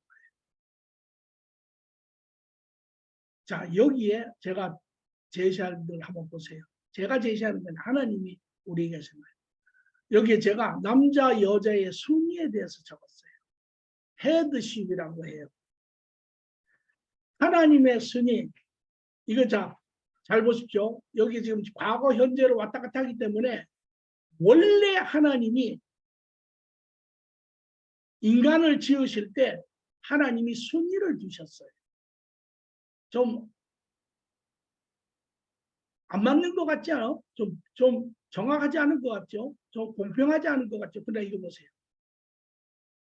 자, 여기에 제가 제시하는 걸 한번 보세요. 제가 제시하는 건 하나님이 우리에게 하신 거예요. 여기에 제가 남자 여자의 순위에 대해서 적었어요. 헤드십이라고 해요. 하나님의 순위. 이거 잘 보십시오. 여기 지금 과거 현재로 왔다 갔다 하기 때문에 원래 하나님이 인간을 지으실 때 하나님이 순위를 두셨어요. 좀 안 맞는 것 같지 않아요? 좀 정확하지 않은 것 같죠? 좀 공평하지 않은 것 같죠? 그러나 이거 보세요.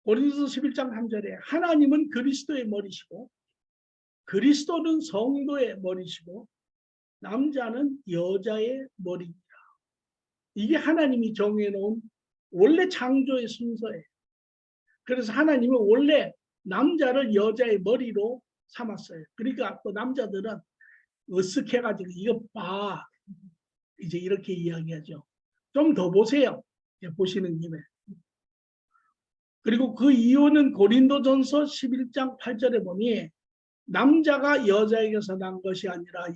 고린도서 11장 3절에 하나님은 그리스도의 머리시고 그리스도는 성도의 머리시고 남자는 여자의 머리입니다. 이게 하나님이 정해놓은 원래 창조의 순서예요. 그래서 하나님은 원래 남자를 여자의 머리로 삼았어요. 그러니까 또 남자들은 으쓱해가지고 이거 봐. 이제 이렇게 이야기하죠. 좀 더 보세요. 보시는 김에. 그리고 그 이유는 고린도전서 11장 8절에 보니 남자가 여자에게서 난 것이 아니라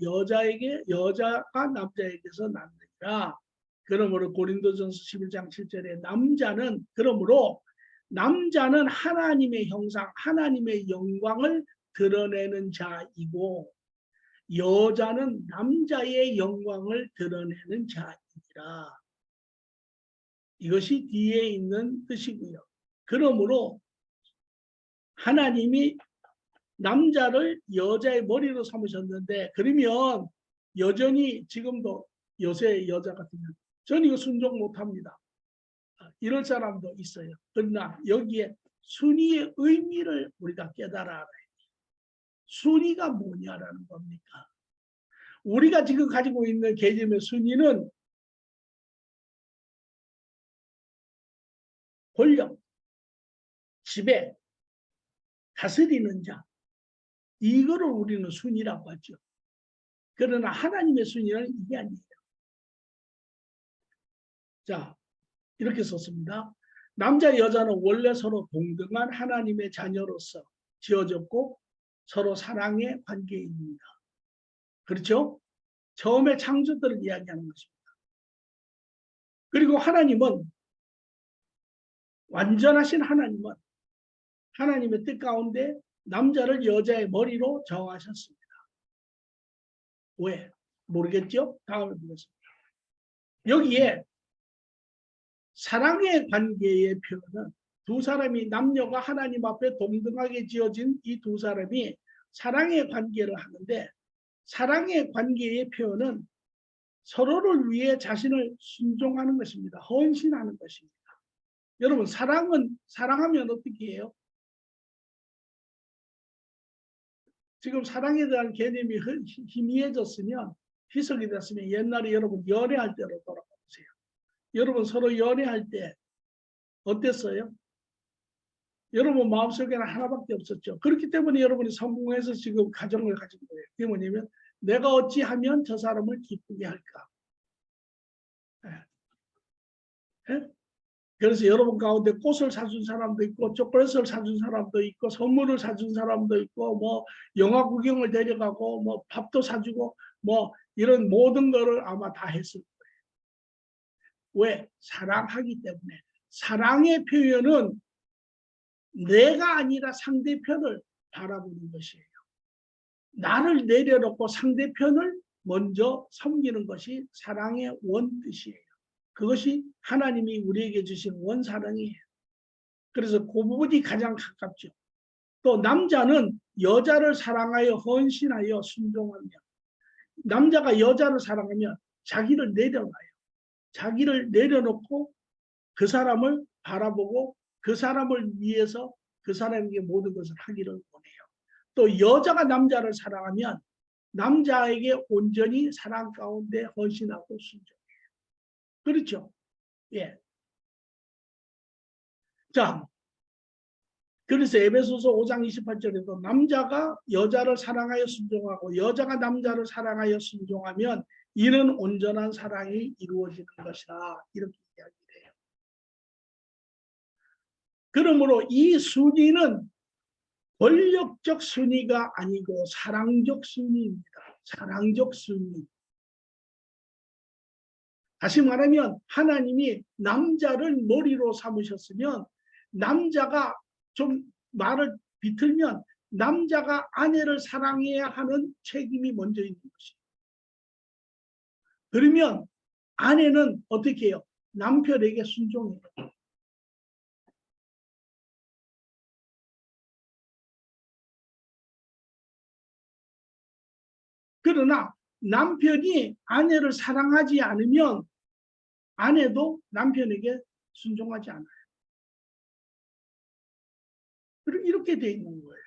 여자가 남자에게서 났느니라. 그러므로 고린도전서 11장 7절에 남자는 하나님의 형상, 하나님의 영광을 드러내는 자이고 여자는 남자의 영광을 드러내는 자이니라. 이것이 뒤에 있는 뜻이고요. 그러므로 하나님이 남자를 여자의 머리로 삼으셨는데 그러면 여전히 지금도 요새 여자 같으면 저는 이거 순종 못합니다. 이럴 사람도 있어요. 그러나 여기에 순위의 의미를 우리가 깨달아야 해요. 순위가 뭐냐라는 겁니까? 우리가 지금 가지고 있는 개념의 순위는 권력, 지배, 다스리는 자, 이거를 우리는 순위라고 하죠. 그러나 하나님의 순위는 이게 아니에요. 자, 이렇게 썼습니다. 남자 여자는 원래 서로 동등한 하나님의 자녀로서 지어졌고 서로 사랑의 관계입니다. 그렇죠? 처음에 창조들을 이야기하는 것입니다. 그리고 하나님은 완전하신 하나님은 하나님의 뜻 가운데 남자를 여자의 머리로 정하셨습니다. 왜? 모르겠죠? 다음에 보겠습니다. 여기에 사랑의 관계의 표현은 두 사람이 남녀가 하나님 앞에 동등하게 지어진 이 두 사람이 사랑의 관계를 하는데 사랑의 관계의 표현은 서로를 위해 자신을 순종하는 것입니다. 헌신하는 것입니다. 여러분 사랑하면 어떻게 해요? 지금 사랑에 대한 개념이 희미해졌으면 희석이 됐으면 옛날에 여러분 연애할 때로 돌아가 보세요. 여러분 서로 연애할 때 어땠어요? 여러분 마음속에는 하나밖에 없었죠. 그렇기 때문에 여러분이 성공해서 지금 가정을 가진 거예요. 그게 뭐냐면 내가 어찌하면 저 사람을 기쁘게 할까. 네? 그래서 여러분 가운데 꽃을 사준 사람도 있고 초콜릿을 사준 사람도 있고 선물을 사준 사람도 있고 뭐 영화 구경을 데려가고 뭐 밥도 사주고 뭐 이런 모든 거를 아마 다 했을 거예요. 왜? 사랑하기 때문에. 사랑의 표현은 내가 아니라 상대편을 바라보는 것이에요. 나를 내려놓고 상대편을 먼저 섬기는 것이 사랑의 원뜻이에요. 그것이 하나님이 우리에게 주신 원사랑이에요. 그래서 그 부분이 가장 가깝죠. 또 남자는 여자를 사랑하여 헌신하여 순종하며 남자가 여자를 사랑하면 자기를 내려놔요. 자기를 내려놓고 그 사람을 바라보고 그 사람을 위해서 그 사람에게 모든 것을 하기를 원해요. 또 여자가 남자를 사랑하면 남자에게 온전히 사랑 가운데 헌신하고 순종해요. 그렇죠? 예. 자, 그래서 에베소서 5장 28절에도 남자가 여자를 사랑하여 순종하고 여자가 남자를 사랑하여 순종하면 이는 온전한 사랑이 이루어지는 것이다. 이렇게 이야기해요. 그러므로 이 순위는 권력적 순위가 아니고 사랑적 순위입니다. 사랑적 순위. 다시 말하면 하나님이 남자를 머리로 삼으셨으면 남자가 좀 말을 비틀면 남자가 아내를 사랑해야 하는 책임이 먼저 있는 것이에요. 그러면 아내는 어떻게 해요? 남편에게 순종해요. 그러나 남편이 아내를 사랑하지 않으면 아내도 남편에게 순종하지 않아요. 이렇게 돼 있는 거예요.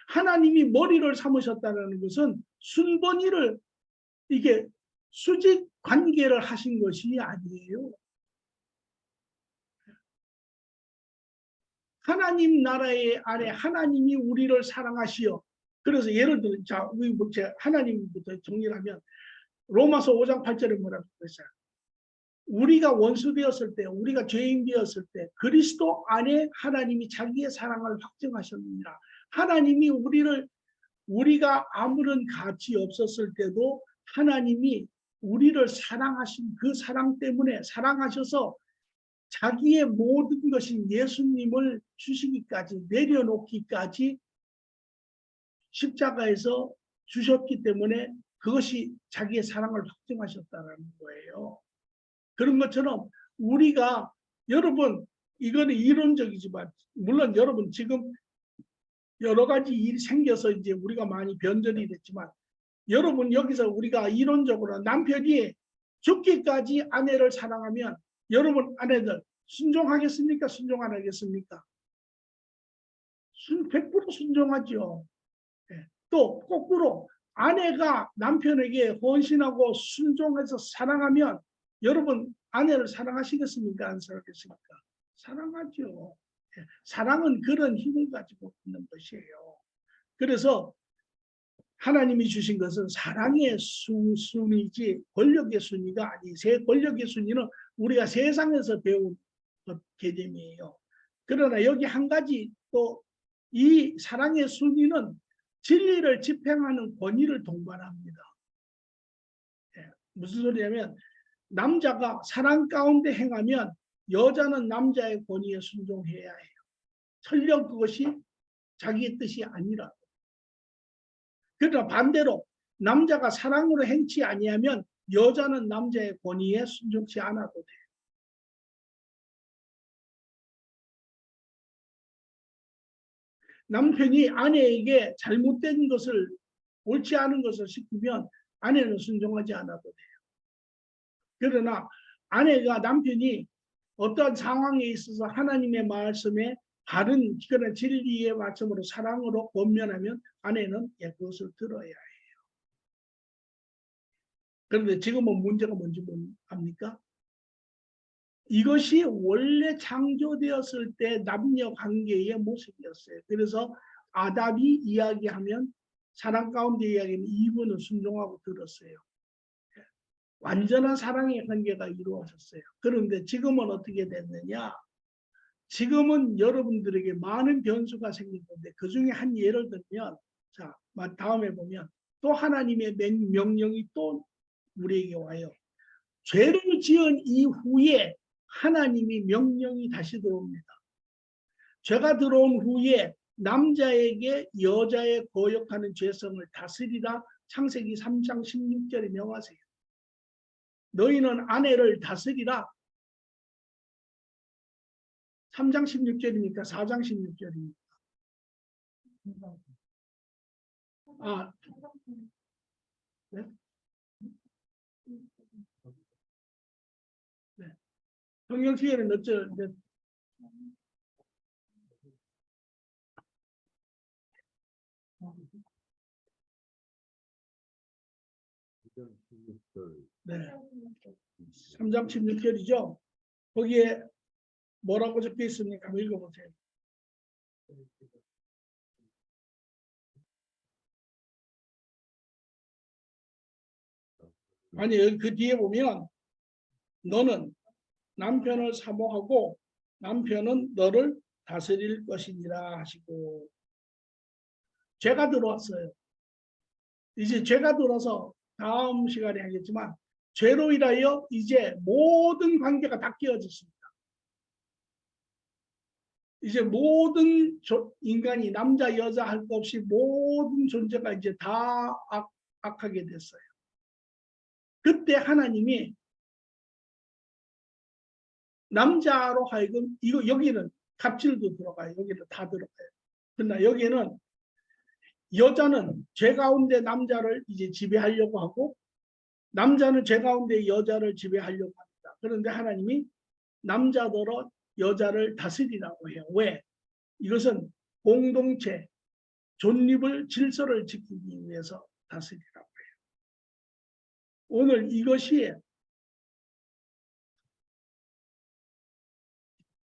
하나님이 머리를 삼으셨다는 것은 순번이를 이게 수직 관계를 하신 것이 아니에요. 하나님 나라의 안에 하나님이 우리를 사랑하시어. 그래서 예를 들어, 자, 우리 하나님부터 정리하면 로마서 5장 8절에 뭐라고 그랬어요? 우리가 원수 되었을 때, 우리가 죄인 되었을 때 그리스도 안에 하나님이 자기의 사랑을 확증하셨느니라. 하나님이 우리가 아무런 가치 없었을 때도 하나님이 우리를 사랑하신 그 사랑 때문에 사랑하셔서 자기의 모든 것인 예수님을 주시기까지, 내려놓기까지 십자가에서 주셨기 때문에 그것이 자기의 사랑을 확증하셨다는 거예요. 그런 것처럼 우리가, 여러분, 이거는 이론적이지만 물론 여러분 지금 여러 가지 일이 생겨서 이제 우리가 많이 변절이 됐지만, 여러분 여기서 우리가 이론적으로 남편이 죽기까지 아내를 사랑하면 여러분 아내들 순종하겠습니까? 순종 안 하겠습니까? 100% 순종하죠. 또 거꾸로 아내가 남편에게 헌신하고 순종해서 사랑하면 여러분 아내를 사랑하시겠습니까? 안 사랑하겠습니까? 사랑하죠. 사랑은 그런 힘을 가지고 있는 것이에요. 그래서 하나님이 주신 것은 사랑의 순위지 권력의 순위가 아니세요. 권력의 순위는 우리가 세상에서 배운 개념이에요. 그러나 여기 한 가지 또 이 사랑의 순위는 진리를 집행하는 권위를 동반합니다. 무슨 소리냐면 남자가 사랑 가운데 행하면 여자는 남자의 권위에 순종해야 해요. 설령 그것이 자기의 뜻이 아니라. 그러나 반대로 남자가 사랑으로 행치 아니하면 여자는 남자의 권위에 순종치 않아도 돼요. 남편이 아내에게 잘못된 것을, 옳지 않은 것을 시키면 아내는 순종하지 않아도 돼요. 그러나 아내가, 남편이 어떤 상황에 있어서 하나님의 말씀에 바른 그런 진리의 말씀으로 사랑으로 권면하면 아내는 그것을 들어야 해요. 그런데 지금은 문제가 뭔지 압니까? 이것이 원래 창조되었을 때 남녀 관계의 모습이었어요. 그래서 아담이 이야기하면, 사랑 가운데 이야기하면 이브는 순종하고 들었어요. 완전한 사랑의 관계가 이루어졌어요. 그런데 지금은 어떻게 됐느냐? 지금은 여러분들에게 많은 변수가 생기는데 그 중에 한 예를 들면, 자, 다음에 보면 또 하나님의 명령이 또 우리에게 와요. 죄를 지은 이후에 하나님이 명령이 다시 들어옵니다. 죄가 들어온 후에 남자에게 여자의 거역하는 죄성을 다스리라. 창세기 3장 16절에 명하세요. 너희는 아내를 다스리라. 3장 16절이니까 4장 16절입니까? 아, 네? 네. 성경시에는 어쩔, 네. 네. 3장 16절이죠. 거기에 뭐라고 적혀 있습니까? 한번 읽어보세요. 아니, 그 뒤에 보면 너는 남편을 사모하고 남편은 너를 다스릴 것이니라 하시고, 죄가 들어왔어요. 이제 죄가 들어서 다음 시간에 하겠지만 죄로 인하여 이제 모든 관계가 다 깨어졌습니다. 이제 모든 인간이 남자 여자 할 것 없이 모든 존재가 이제 다 악하게 됐어요. 그때 하나님이 남자로 하여금, 이거 여기는 갑질도 들어가요. 여기는 다 들어가요. 그러나 여기는 여자는 죄 가운데 남자를 이제 지배하려고 하고 남자는 죄 가운데 여자를 지배하려고 합니다. 그런데 하나님이 남자더러 여자를 다스리라고 해요. 왜? 이것은 공동체, 존립을, 질서를 지키기 위해서 다스리라고 해요. 오늘 이것이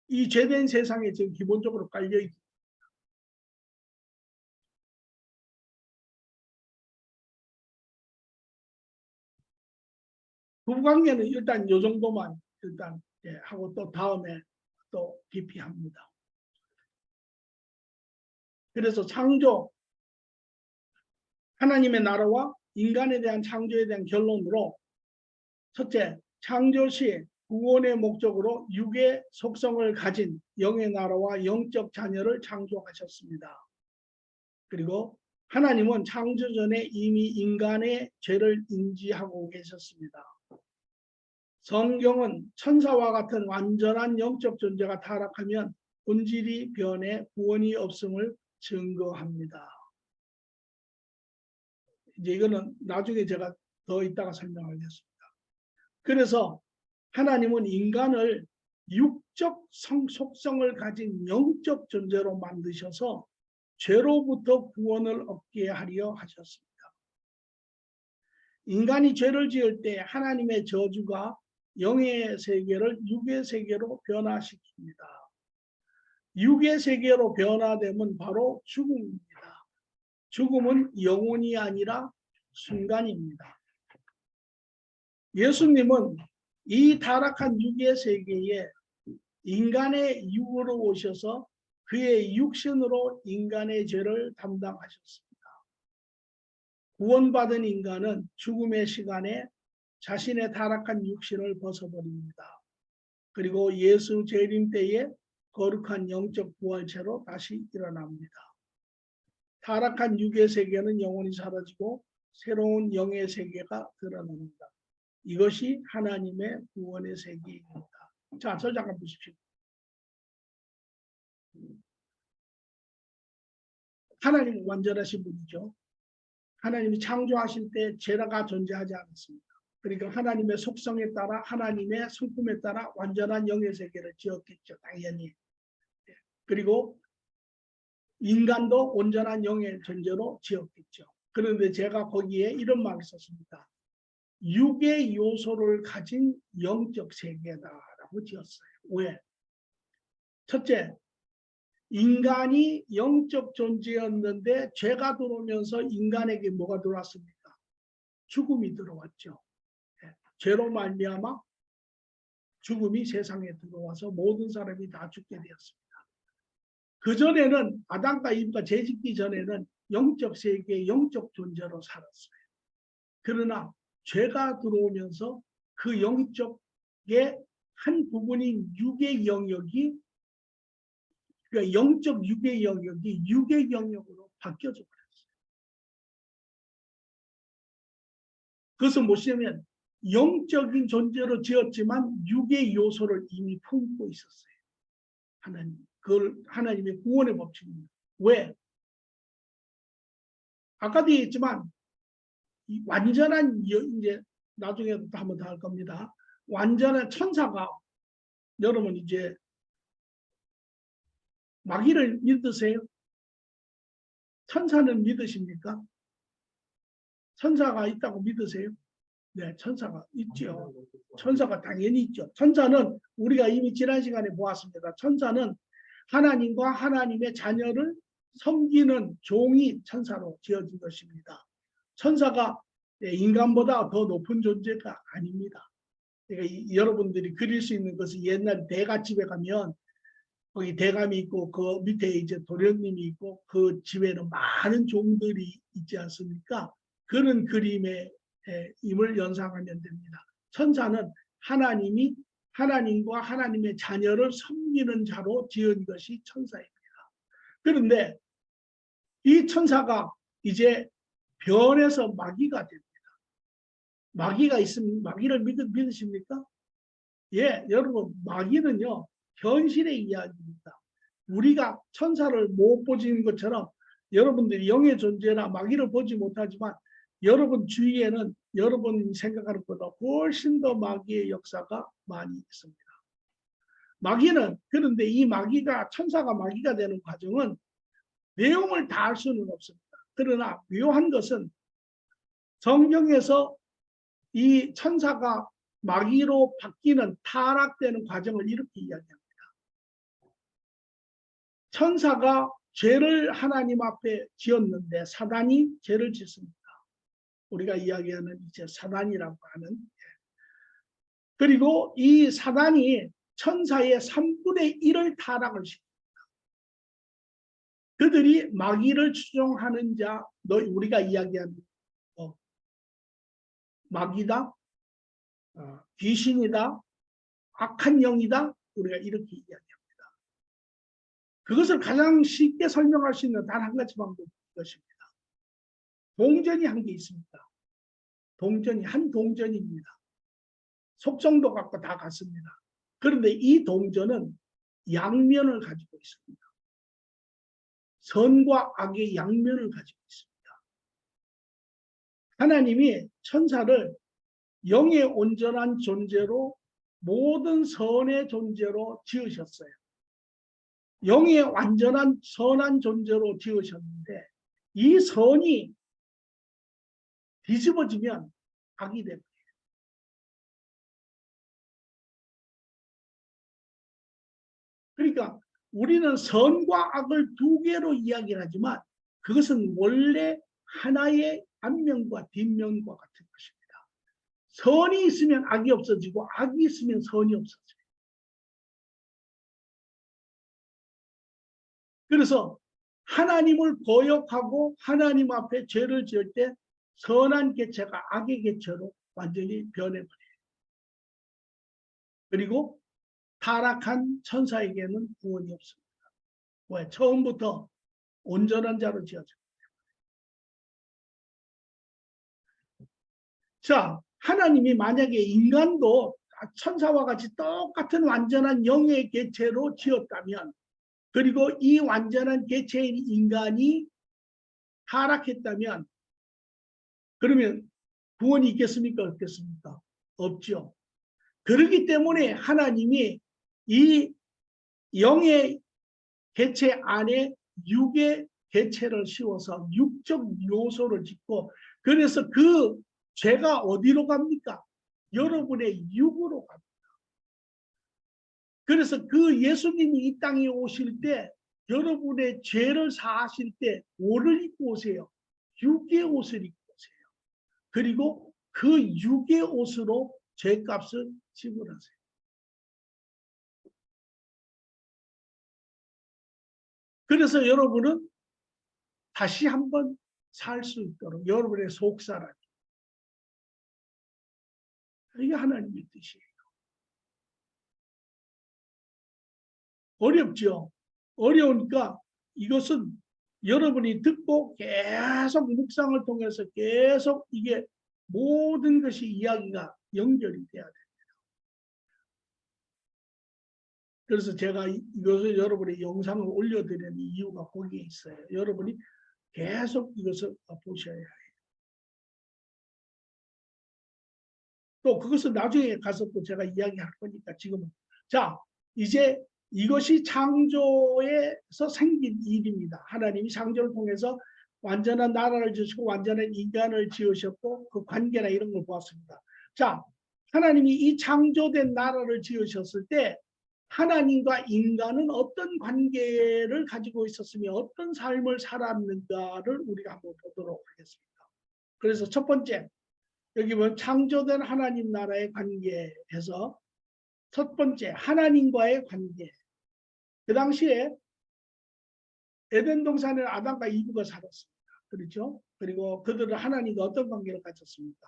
이 죄된 세상에 지금 기본적으로 깔려 있습니다. 부부관계는 일단 이 정도만 일단 하고 또 다음에 또 깊이 합니다. 그래서 창조, 하나님의 나라와 인간에 대한 창조에 대한 결론으로 첫째, 창조 시 구원의 목적으로 육의 속성을 가진 영의 나라와 영적 자녀를 창조하셨습니다. 그리고 하나님은 창조 전에 이미 인간의 죄를 인지하고 계셨습니다. 성경은 천사와 같은 완전한 영적 존재가 타락하면 본질이 변해 구원이 없음을 증거합니다. 이제 이거는 나중에 제가 더 이따가 설명하겠습니다. 그래서 하나님은 인간을 육적 속성을 가진 영적 존재로 만드셔서 죄로부터 구원을 얻게 하려 하셨습니다. 인간이 죄를 지을 때 하나님의 저주가 영의 세계를 육의 세계로 변화시킵니다. 육의 세계로 변화되면 바로 죽음입니다. 죽음은 영혼이 아니라 순간입니다. 예수님은 이 타락한 육의 세계에 인간의 육으로 오셔서 그의 육신으로 인간의 죄를 담당하셨습니다. 구원받은 인간은 죽음의 시간에 자신의 타락한 육신을 벗어버립니다. 그리고 예수 재림 때에 거룩한 영적 부활체로 다시 일어납니다. 타락한 육의 세계는 영원히 사라지고 새로운 영의 세계가 드러납니다. 이것이 하나님의 구원의 세계입니다. 자, 저 잠깐 보십시오. 하나님은 완전하신 분이죠. 하나님이 창조하실 때 죄가 존재하지 않았습니다. 그러니까 하나님의 속성에 따라 하나님의 성품에 따라 완전한 영의 세계를 지었겠죠. 당연히. 그리고 인간도 온전한 영의 존재로 지었겠죠. 그런데 제가 거기에 이런 말을 썼습니다. 육의 요소를 가진 영적 세계다라고 지었어요. 왜? 첫째, 인간이 영적 존재였는데 죄가 들어오면서 인간에게 뭐가 들어왔습니까? 죽음이 들어왔죠. 죄로 말미암아 죽음이 세상에 들어와서 모든 사람이 다 죽게 되었습니다. 그전에는 아담과 이브가 죄짓기 전에는 영적 세계의 영적 존재로 살았어요. 그러나 죄가 들어오면서 그 영적의 한 부분인 육의 영역이, 그러니까 영적 육의 영역이 육의 영역으로 바뀌어져 버렸어요. 그것은 무엇이냐면 영적인 존재로 지었지만 육의 요소를 이미 품고 있었어요. 하나님. 그걸 하나님의 구원의 법칙입니다. 왜? 아까도 얘기했지만 완전한, 이제 나중에 한번 더 할 겁니다. 완전한 천사가, 여러분 이제 마귀를 믿으세요? 천사는 믿으십니까? 천사가 있다고 믿으세요? 네, 천사가 있죠. 천사가 당연히 있죠. 천사는 우리가 이미 지난 시간에 보았습니다. 천사는 하나님과 하나님의 자녀를 섬기는 종이 천사로 지어진 것입니다. 천사가 인간보다 더 높은 존재가 아닙니다. 그러니까 여러분들이 그릴 수 있는 것은 옛날 대가집에 가면 거기 대감이 있고 그 밑에 이제 도련님이 있고 그 집에는 많은 종들이 있지 않습니까? 그런 그림의 임을 연상하면 됩니다. 천사는 하나님이 하나님과 하나님의 자녀를 섬기는 자로 지은 것이 천사입니다. 그런데 이 천사가 이제 변해서 마귀가 됩니다. 마귀가 있으면 마귀를 믿으십니까? 예, 여러분 마귀는요 현실의 이야기입니다. 우리가 천사를 못 보는 것처럼 여러분들이 영의 존재나 마귀를 보지 못하지만 여러분 주위에는 여러분 생각하는 것보다 훨씬 더 마귀의 역사가 많이 있습니다. 마귀는, 그런데 이 마귀가, 천사가 마귀가 되는 과정은 내용을 다 알 수는 없습니다. 그러나 묘한 것은 성경에서 이 천사가 마귀로 바뀌는 타락되는 과정을 이렇게 이야기합니다. 천사가 죄를 하나님 앞에 지었는데 사단이 죄를 짓습니다. 우리가 이야기하는 이제 사단이라고 하는. 그리고 이 사단이 천사의 3분의 1을 타락을 시킵니다. 그들이 마귀를 추종하는 자, 우리가 이야기하는 마귀다, 귀신이다, 악한 영이다, 우리가 이렇게 이야기합니다. 그것을 가장 쉽게 설명할 수 있는 단 한 가지 방법이 이것입니다. 동전이 한 개 있습니다. 동전이 한 동전입니다. 속성도 같고 다 같습니다. 그런데 이 동전은 양면을 가지고 있습니다. 선과 악의 양면을 가지고 있습니다. 하나님이 천사를 영의 온전한 존재로 모든 선의 존재로 지으셨어요. 영의 완전한 선한 존재로 지으셨는데 이 선이 뒤집어지면 악이 됩니다. 그러니까 우리는 선과 악을 두 개로 이야기를 하지만 그것은 원래 하나의 앞면과 뒷면과 같은 것입니다. 선이 있으면 악이 없어지고 악이 있으면 선이 없어져요. 그래서 하나님을 거역하고 하나님 앞에 죄를 지을 때 선한 개체가 악의 개체로 완전히 변해버려요. 그리고 타락한 천사에게는 구원이 없습니다. 왜? 처음부터 온전한 자로 지어져요. 자, 하나님이 만약에 인간도 천사와 같이 똑같은 완전한 영의 개체로 지었다면, 그리고 이 완전한 개체인 인간이 타락했다면, 그러면 구원이 있겠습니까? 없겠습니까? 없죠. 그렇기 때문에 하나님이 이 영의 개체 안에 육의 개체를 씌워서 육적 요소를 짓고, 그래서 그 죄가 어디로 갑니까? 여러분의 육으로 갑니다. 그래서 그 예수님이 이 땅에 오실 때 여러분의 죄를 사하실 때 옷을 입고 오세요. 육의 옷을 입고 오세요. 그리고 그 육의 옷으로 죄값을 지불하세요. 그래서 여러분은 다시 한번 살 수 있도록 여러분의 속사람, 이게 하나님의 뜻이에요. 어렵죠. 어려우니까 이것은 여러분이 듣고 계속 묵상을 통해서 계속 이게 모든 것이 이야기가 연결이 돼야 됩니다. 그래서 제가 이것을 여러분의 영상을 올려드리는 이유가 거기에 있어요. 여러분이 계속 이것을 보셔야 해요. 또 그것은 나중에 가서 또 제가 이야기할 거니까 지금은. 자, 이제 이것이 창조에서 생긴 일입니다. 하나님이 창조를 통해서 완전한 나라를 지으시고 완전한 인간을 지으셨고 그 관계나 이런 걸 보았습니다. 자, 하나님이 이 창조된 나라를 지으셨을 때 하나님과 인간은 어떤 관계를 가지고 있었으며 어떤 삶을 살았는가를 우리가 한번 보도록 하겠습니다. 그래서 첫 번째, 여기 보면 창조된 하나님 나라의 관계에서 첫 번째, 하나님과의 관계. 그 당시에 에덴 동산에 아담과 이브가 살았습니다. 그렇죠? 그리고 그들은 하나님과 어떤 관계를 가졌습니까?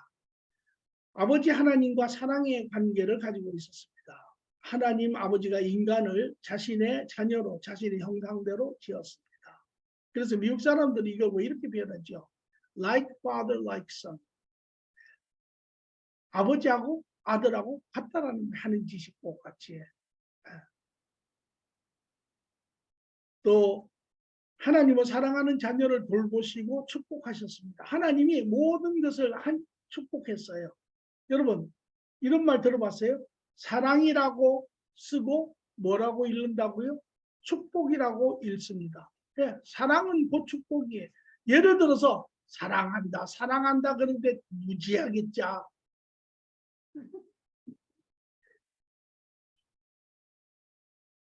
아버지 하나님과 사랑의 관계를 가지고 있었습니다. 하나님 아버지가 인간을 자신의 자녀로, 자신의 형상대로 지었습니다. 그래서 미국 사람들이 이걸 뭐 이렇게 표현하죠. Like father, like son. 아버지하고 아들하고 같다라는 하는 짓이 똑같이. 또 하나님은 사랑하는 자녀를 돌보시고 축복하셨습니다. 하나님이 모든 것을 축복했어요. 여러분 이런 말 들어봤어요? 사랑이라고 쓰고 뭐라고 읽는다고요? 축복이라고 읽습니다. 네, 사랑은 곧 축복이에요. 예를 들어서 사랑한다, 사랑한다 그런데 무지하겠자.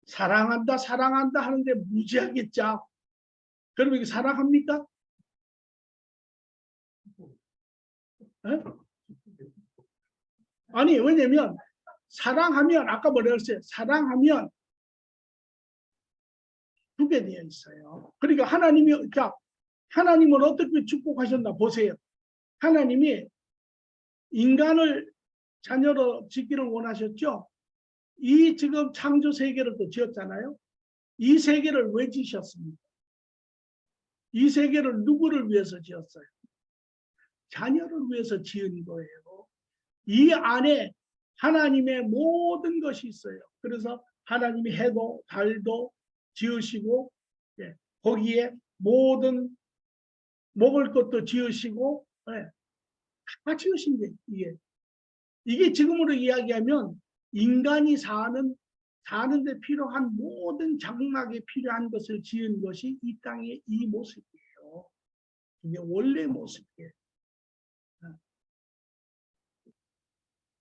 사랑한다, 사랑한다 하는데 무지하게 짜. 그러면 이게 사랑합니까? 에? 아니, 왜냐면 사랑하면 아까 뭐라 그랬어요? 사랑하면 두게 되어 있어요. 그러니까 하나님이 자 하나님은 어떻게 축복하셨나 보세요. 하나님이 인간을 자녀로 짓기를 원하셨죠. 이 지금 창조 세계를 또 지었잖아요. 이 세계를 왜 지으셨습니까? 이 세계를 누구를 위해서 지었어요? 자녀를 위해서 지은 거예요. 이 안에 하나님의 모든 것이 있어요. 그래서 하나님이 해도 달도 지으시고 거기에 모든 먹을 것도 지으시고 다 지으신 게 이게 지금으로 이야기하면 인간이 사는데 필요한 모든 장막에 필요한 것을 지은 것이 이 땅의 이 모습이에요. 이게 원래 모습이에요.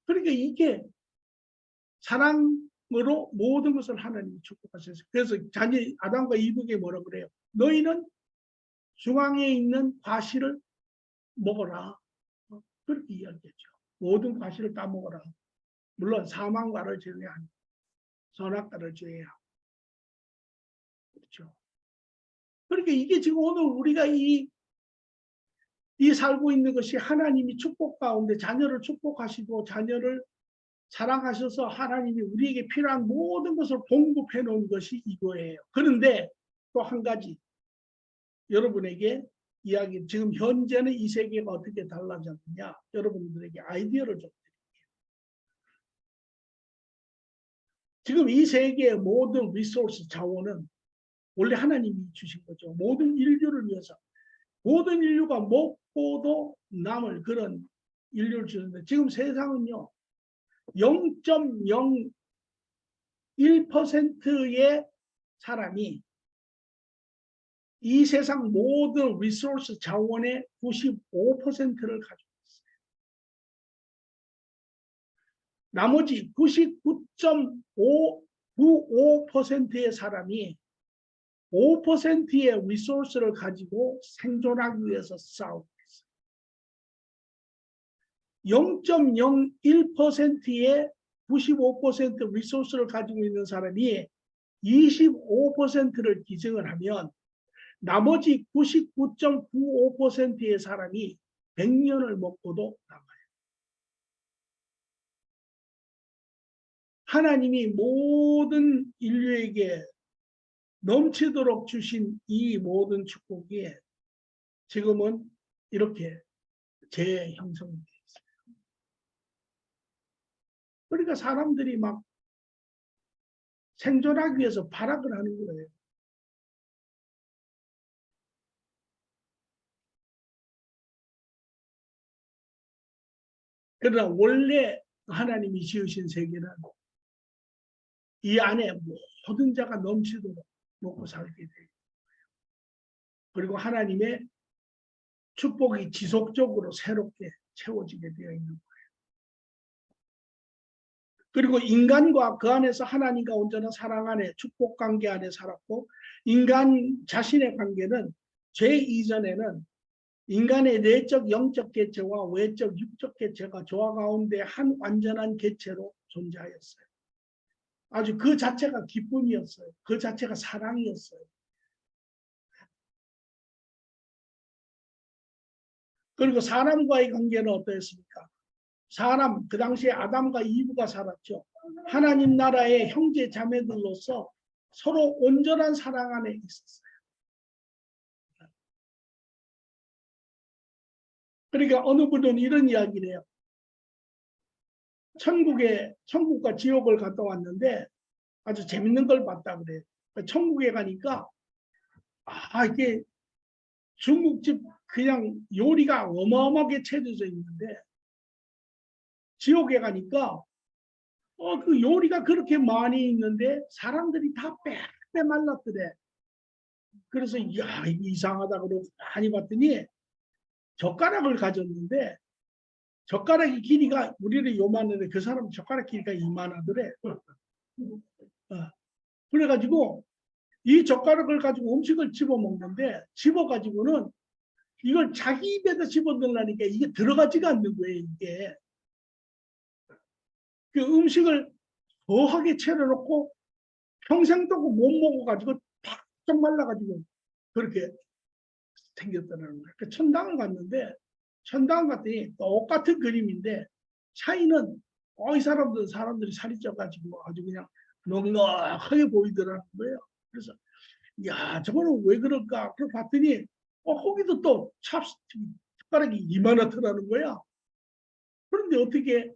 그러니까 이게 사랑으로 모든 것을 하나님이 축복하셨어요. 그래서 자녀 아담과 이브에게 뭐라 그래요? 너희는 중앙에 있는 과실을 먹어라. 그렇게 이야기했죠. 모든 과실을 다 먹어라. 물론 사망과를 제외한 선악과를 제외하고. 그렇죠. 그러니까 이게 지금 오늘 우리가 이 살고 있는 것이 하나님이 축복 가운데 자녀를 축복하시고 자녀를 사랑하셔서 하나님이 우리에게 필요한 모든 것을 공급해 놓은 것이 이거예요. 그런데 또 한 가지 여러분에게 이야기, 지금 현재는 이 세계가 어떻게 달라졌느냐, 여러분들에게 아이디어를 좀 드릴게요. 지금 이 세계의 모든 리소스 자원은 원래 하나님이 주신 거죠. 모든 인류를 위해서. 모든 인류가 먹고도 남을 그런 인류를 주는데 지금 세상은요. 0.01%의 사람이 이 세상 모든 리소스 자원의 95%를 가지고 있어요. 나머지 99.95%의 사람이 5%의 리소스를 가지고 생존하기 위해서 싸우고 있어요. 0.01%의 95% 리소스를 가지고 있는 사람이 25%를 기증을 하면 나머지 99.95%의 사람이 100년을 먹고도 남아요. 하나님이 모든 인류에게 넘치도록 주신 이 모든 축복이 지금은 이렇게 재형성되어 있어요. 그러니까 사람들이 막 생존하기 위해서 발악을 하는 거예요. 그러나 원래 하나님이 지으신 세계는 이 안에 모든 자가 넘치도록 먹고 살게 돼요. 그리고 하나님의 축복이 지속적으로 새롭게 채워지게 되어 있는 거예요. 그리고 인간과 그 안에서 하나님과 온전한 사랑 안에 축복 관계 안에 살았고 인간 자신의 관계는 죄 이전에는 인간의 내적 영적 개체와 외적 육적 개체가 조화 가운데 한 완전한 개체로 존재하였어요. 아주 그 자체가 기쁨이었어요. 그 자체가 사랑이었어요. 그리고 사람과의 관계는 어떠했습니까? 사람, 그 당시에 아담과 이브가 살았죠. 하나님 나라의 형제 자매들로서 서로 온전한 사랑 안에 있었어요. 그러니까 어느 분은 이런 이야기를 해요. 천국과 지옥을 갔다 왔는데 아주 재밌는 걸 봤다 그래요. 천국에 가니까 이게 중국집 그냥 요리가 어마어마하게 채워져 있는데 지옥에 가니까 그 요리가 그렇게 많이 있는데 사람들이 다 빼빼 말랐더래. 그래서 야 이상하다 그러고 많이 봤더니 젓가락을 가졌는데 젓가락의 길이가 우리는 요만한데 그 사람 젓가락 길이가 이만하더래. 그래가지고 이 젓가락을 가지고 음식을 집어 먹는데 집어 가지고는 이걸 자기 입에다 집어 넣으려니까 이게 들어가지가 않는 거예요. 이게 그 음식을 거하게 채려놓고 평생 동안 못 먹어가지고 팍 말라가지고 그렇게 생겼다는 거예요. 그 천당을 갔는데 천당 갔더니 똑같은 그림인데 차이는 이 사람들이 살이 쪄가지고 아주 그냥 넉넉하게 보이더라는 거예요. 그래서 야 저거는 왜 그럴까? 그걸 봤더니 거기도 또 젓가락이 이만하더라는 거야. 그런데 어떻게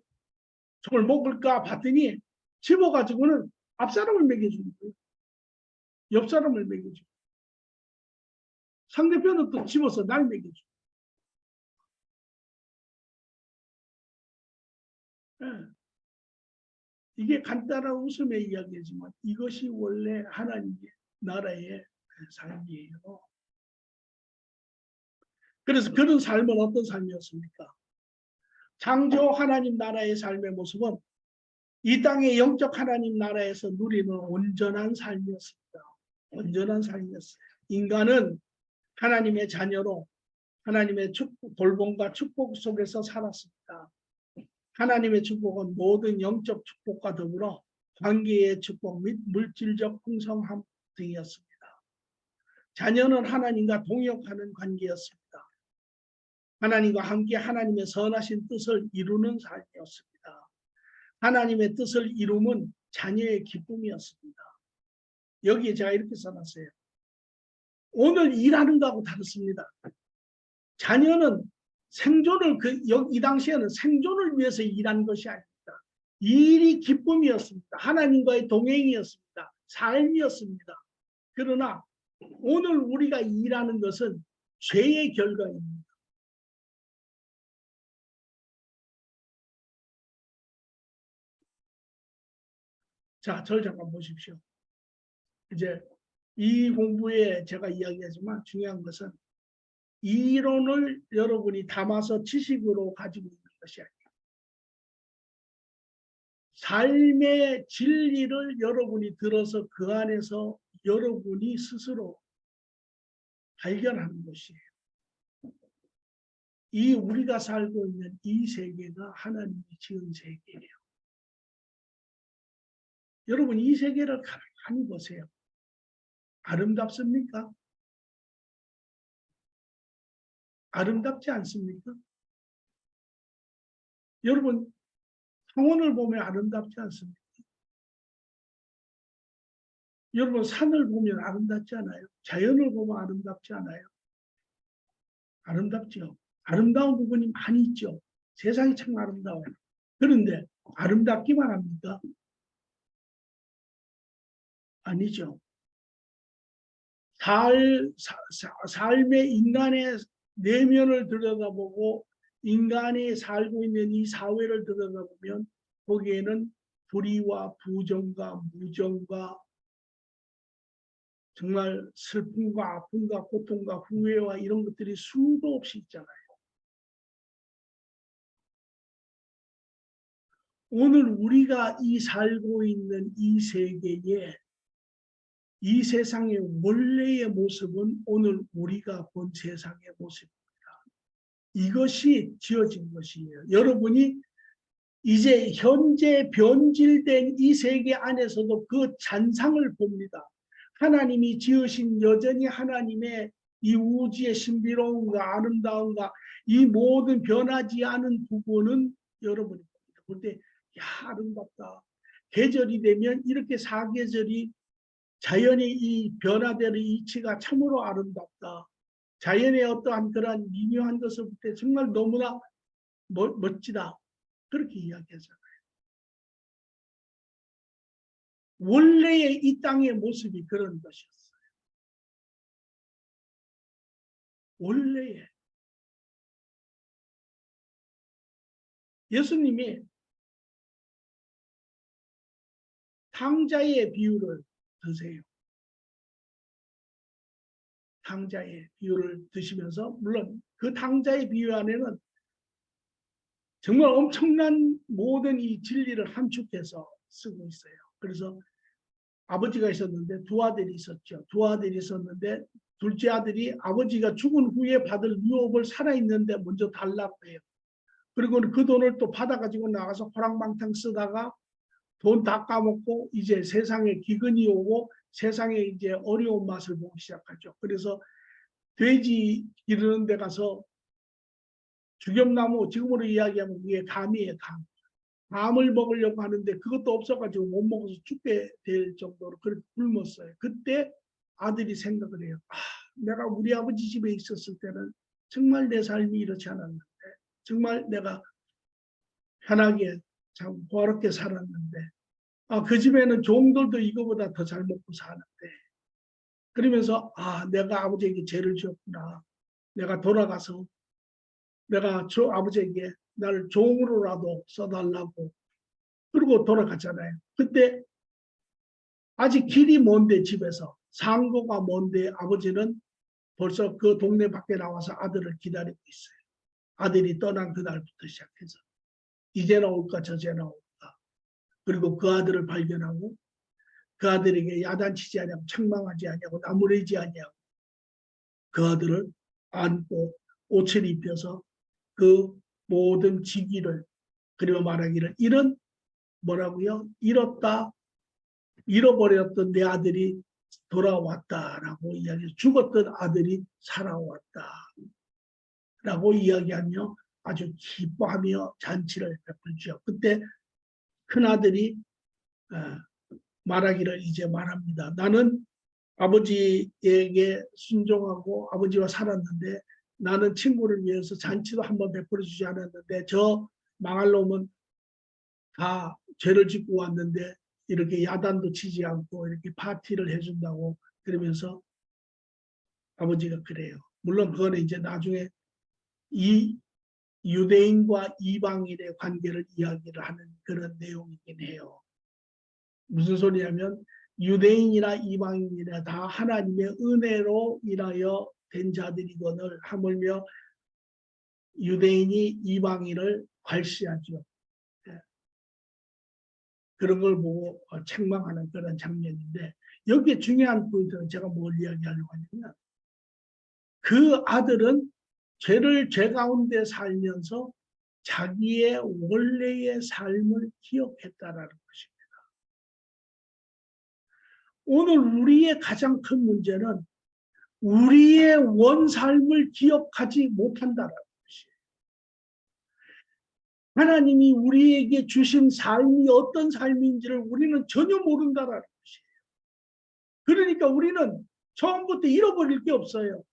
저걸 먹을까 봤더니 집어가지고는 앞사람을 먹여주는 거예요. 옆사람을 먹여주고 상대편은 또 집어서 날 먹여주고. 예. 이게 간단한 웃음의 이야기지만 이것이 원래 하나님의 나라의 삶이에요. 그래서 그런 삶은 어떤 삶이었습니까? 창조 하나님 나라의 삶의 모습은 이 땅의 영적 하나님 나라에서 누리는 온전한 삶이었습니다. 온전한 삶이었어요. 인간은 하나님의 자녀로 하나님의 돌봄과 축복 속에서 살았습니다. 하나님의 축복은 모든 영적 축복과 더불어 관계의 축복 및 물질적 풍성함 등이었습니다. 자녀는 하나님과 동역하는 관계였습니다. 하나님과 함께 하나님의 선하신 뜻을 이루는 삶이었습니다. 하나님의 뜻을 이루면 자녀의 기쁨이었습니다. 여기에 제가 이렇게 써놨어요. 오늘 일하는 거하고 다릅니다. 자녀는 생존을 이 당시에는 생존을 위해서 일한 것이 아닙니다. 일이 기쁨이었습니다. 하나님과의 동행이었습니다. 삶이었습니다. 그러나 오늘 우리가 일하는 것은 죄의 결과입니다. 자, 저를 잠깐 보십시오. 이제 이 공부에 제가 이야기하지만 중요한 것은 이론을 여러분이 담아서 지식으로 가지고 있는 것이 아니에요. 삶의 진리를 여러분이 들어서 그 안에서 여러분이 스스로 발견하는 것이에요. 이 우리가 살고 있는 이 세계가 하나님이 지은 세계예요. 여러분 이 세계를 가만히 보세요. 아름답습니까? 아름답지 않습니까? 여러분 성원을 보면 아름답지 않습니까? 여러분 산을 보면 아름답지 않아요? 자연을 보면 아름답지 않아요? 아름답죠. 아름다운 부분이 많이 있죠. 세상이 참 아름다워요. 그런데 아름답기만 합니까? 아니죠. 삶의 인간의 내면을 들여다보고 인간이 살고 있는 이 사회를 들여다보면 거기에는 불의와 부정과 무정과 정말 슬픔과 아픔과 고통과 후회와 이런 것들이 수도 없이 있잖아요. 오늘 우리가 이 살고 있는 이 세계에 이 세상의 원래의 모습은 오늘 우리가 본 세상의 모습입니다. 이것이 지어진 것이에요. 여러분이 이제 현재 변질된 이 세계 안에서도 그 잔상을 봅니다. 하나님이 지으신 여전히 하나님의 이 우주의 신비로움과 아름다움과 이 모든 변하지 않은 부분은 여러분이 볼 때 야 아름답다. 계절이 되면 이렇게 사계절이 자연의 이 변화되는 이치가 참으로 아름답다. 자연의 어떠한 그러한 미묘한 것을 볼 때 정말 너무나 멋지다. 그렇게 이야기하잖아요. 원래의 이 땅의 모습이 그런 것이었어요. 원래의. 예수님이 탕자의 비유를 드세요. 탕자의 비유를 드시면서 물론 그 탕자의 비유 안에는 정말 엄청난 모든 이 진리를 함축해서 쓰고 있어요. 그래서 아버지가 있었는데 두 아들이 있었죠. 두 아들이 있었는데 둘째 아들이 아버지가 죽은 후에 받을 유업을 살아있는데 먼저 달라고 해요. 그리고 그 돈을 또 받아가지고 나가서 호랑망탕 쓰다가 돈 다 까먹고 이제 세상에 기근이 오고 세상에 이제 어려운 맛을 보기 시작하죠. 그래서 돼지 기르는 데 가서 죽염나무, 지금으로 이야기하면 이게 감이에요, 감. 감을 먹으려고 하는데 그것도 없어가지고 못 먹어서 죽게 될 정도로 그렇게 굶었어요. 그때 아들이 생각을 해요. 내가 우리 아버지 집에 있었을 때는 정말 내 삶이 이렇지 않았는데, 정말 내가 편하게 참 호화롭게 살았는데, 그 집에는 종들도 이거보다 더 잘 먹고 사는데, 그러면서 내가 아버지에게 죄를 지었구나. 내가 돌아가서 내가 저 아버지에게 나를 종으로라도 써달라고 그러고 돌아갔잖아요. 그때 아직 길이 먼데 집에서 상고가 먼데 아버지는 벌써 그 동네 밖에 나와서 아들을 기다리고 있어요. 아들이 떠난 그날부터 시작해서 이제 나올까 저제 나올까. 그리고 그 아들을 발견하고 그 아들에게 야단치지 아니하고 책망하지 아니하고 나무래지 아니하고 그 아들을 안고 옷을 입혀서 그 모든 직위를 그리고 말하기를 이런 뭐라고요? 잃어버렸던 내 아들이 돌아왔다라고 이야기해서 죽었던 아들이 살아왔다라고 이야기하며 아주 기뻐하며 잔치를 베풀죠. 그때 큰 아들이 말하기를 이제 말합니다. 나는 아버지에게 순종하고 아버지와 살았는데 나는 친구를 위해서 잔치도 한번 베풀어 주지 않았는데 저 망할 놈은 다 죄를 짓고 왔는데 이렇게 야단도 치지 않고 이렇게 파티를 해준다고 그러면서 아버지가 그래요. 물론 그거는 이제 나중에 이 유대인과 이방인의 관계를 이야기를 하는 그런 내용이긴 해요. 무슨 소리냐면 유대인이나 이방인이나 다 하나님의 은혜로 인하여 된 자들이거늘 하물며 유대인이 이방인을 괄시하죠. 그런 걸 보고 책망하는 그런 장면인데 여기에 중요한 포인트는 제가 뭘 이야기하려고 하냐면 그 아들은 죄 가운데 살면서 자기의 원래의 삶을 기억했다라는 것입니다. 오늘 우리의 가장 큰 문제는 우리의 원삶을 기억하지 못한다라는 것이에요. 하나님이 우리에게 주신 삶이 어떤 삶인지를 우리는 전혀 모른다라는 것이에요. 그러니까 우리는 처음부터 잃어버릴 게 없어요.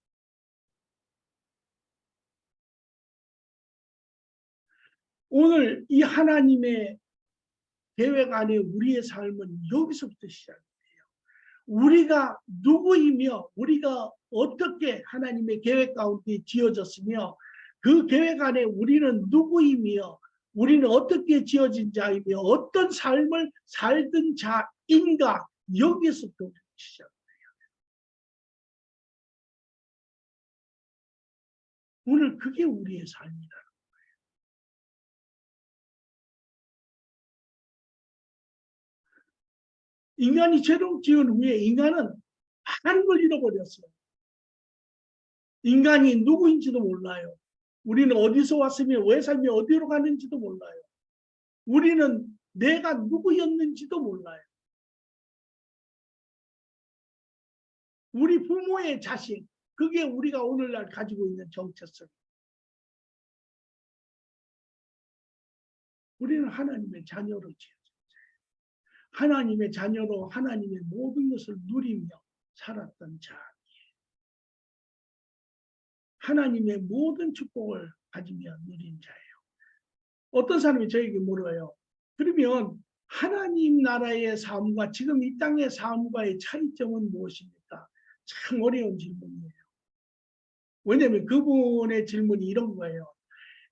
오늘 이 하나님의 계획 안에 우리의 삶은 여기서부터 시작해요. 우리가 누구이며 우리가 어떻게 하나님의 계획 가운데 지어졌으며 그 계획 안에 우리는 누구이며 우리는 어떻게 지어진 자이며 어떤 삶을 살던 자인가 여기서부터 시작해요. 오늘 그게 우리의 삶이다. 인간이 죄를 지은 후에 인간은 많은 걸 잃어버렸어요. 인간이 누구인지도 몰라요. 우리는 어디서 왔으며 왜 살며 어디로 가는지도 몰라요. 우리는 내가 누구였는지도 몰라요. 우리 부모의 자식, 그게 우리가 오늘날 가지고 있는 정체성. 우리는 하나님의 자녀로 지어졌어요. 하나님의 자녀로 하나님의 모든 것을 누리며 살았던 자. 하나님의 모든 축복을 가지며 누린 자예요. 어떤 사람이 저에게 물어요. 그러면 하나님 나라의 삶과 지금 이 땅의 삶과의 차이점은 무엇입니까? 참 어려운 질문이에요. 왜냐하면 그분의 질문이 이런 거예요.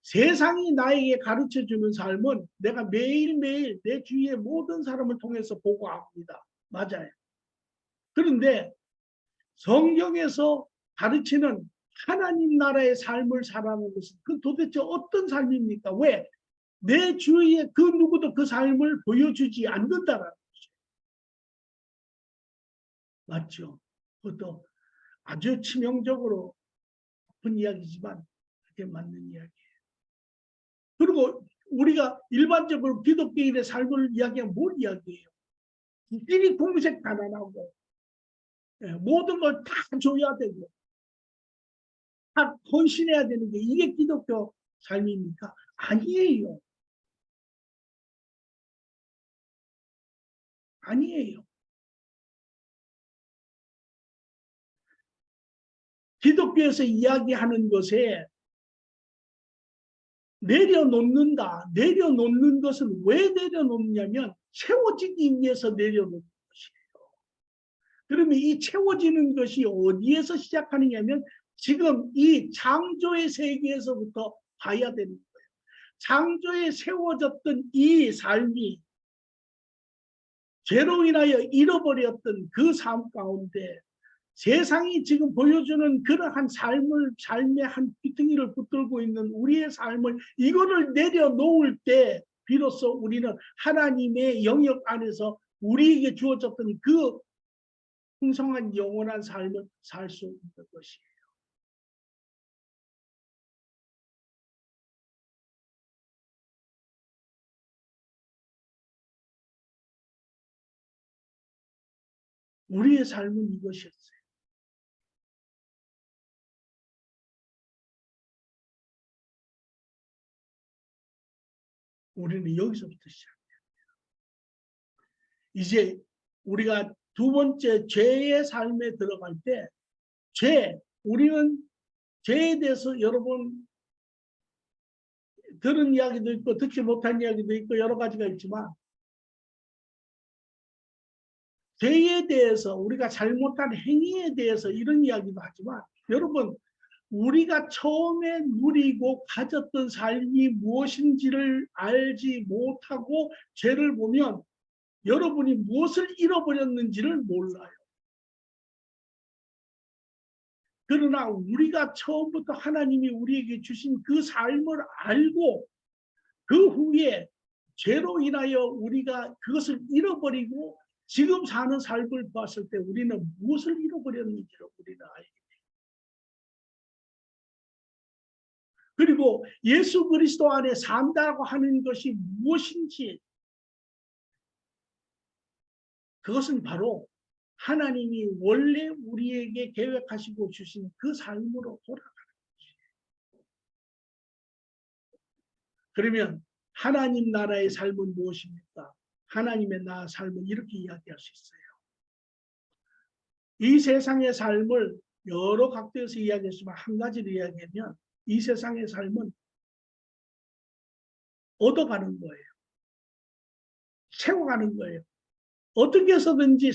세상이 나에게 가르쳐주는 삶은 내가 매일매일 내 주위의 모든 사람을 통해서 보고 압니다. 맞아요. 그런데 성경에서 가르치는 하나님 나라의 삶을 살아가는 것은 그 도대체 어떤 삶입니까? 왜? 내 주위에 그 누구도 그 삶을 보여주지 않는다라는 거죠. 맞죠? 그것도 아주 치명적으로 아픈 이야기지만 그게 맞는 이야기예요. 그리고 우리가 일반적으로 기독교인의 삶을 이야기하면 뭘 이야기해요? 일이 공색 가난하고 모든 걸 다 줘야 되고 다 헌신해야 되는 게 이게 기독교 삶입니까? 아니에요. 아니에요. 기독교에서 이야기하는 것에 내려놓는다. 내려놓는 것은 왜 내려놓냐면 채워지기 위해서 내려놓는 것이에요. 그러면 이 채워지는 것이 어디에서 시작하느냐면 지금 이 창조의 세계에서부터 봐야 되는 거예요. 창조에 세워졌던 이 삶이 죄로 인하여 잃어버렸던 그 삶 가운데 세상이 지금 보여주는 그러한 삶의 한 귀퉁이를 붙들고 있는 우리의 삶을 이거를 내려놓을 때 비로소 우리는 하나님의 영역 안에서 우리에게 주어졌던 그 풍성한 영원한 삶을 살 수 있는 것이에요. 우리의 삶은 이것이었어요. 우리는 여기서부터 시작해요. 이제 우리가 두 번째 죄의 삶에 들어갈 때 우리는 죄에 대해서 여러분 들은 이야기도 있고 듣지 못한 이야기도 있고 여러 가지가 있지만 죄에 대해서 우리가 잘못한 행위에 대해서 이런 이야기도 하지만 여러분 우리가 처음에 누리고 가졌던 삶이 무엇인지를 알지 못하고 죄를 보면 여러분이 무엇을 잃어버렸는지를 몰라요. 그러나 우리가 처음부터 하나님이 우리에게 주신 그 삶을 알고 그 후에 죄로 인하여 우리가 그것을 잃어버리고 지금 사는 삶을 봤을 때 우리는 무엇을 잃어버렸는지를 우리는 알게 돼요. 그리고 예수 그리스도 안에 산다고 하는 것이 무엇인지 그것은 바로 하나님이 원래 우리에게 계획하시고 주신 그 삶으로 돌아가는 것이에요. 그러면 하나님 나라의 삶은 무엇입니까? 하나님의 나라 삶은 이렇게 이야기할 수 있어요. 이 세상의 삶을 여러 각도에서 이야기했지만 한 가지를 이야기하면 이 세상의 삶은 얻어가는 거예요. 채워가는 거예요. 어떻게 해서든지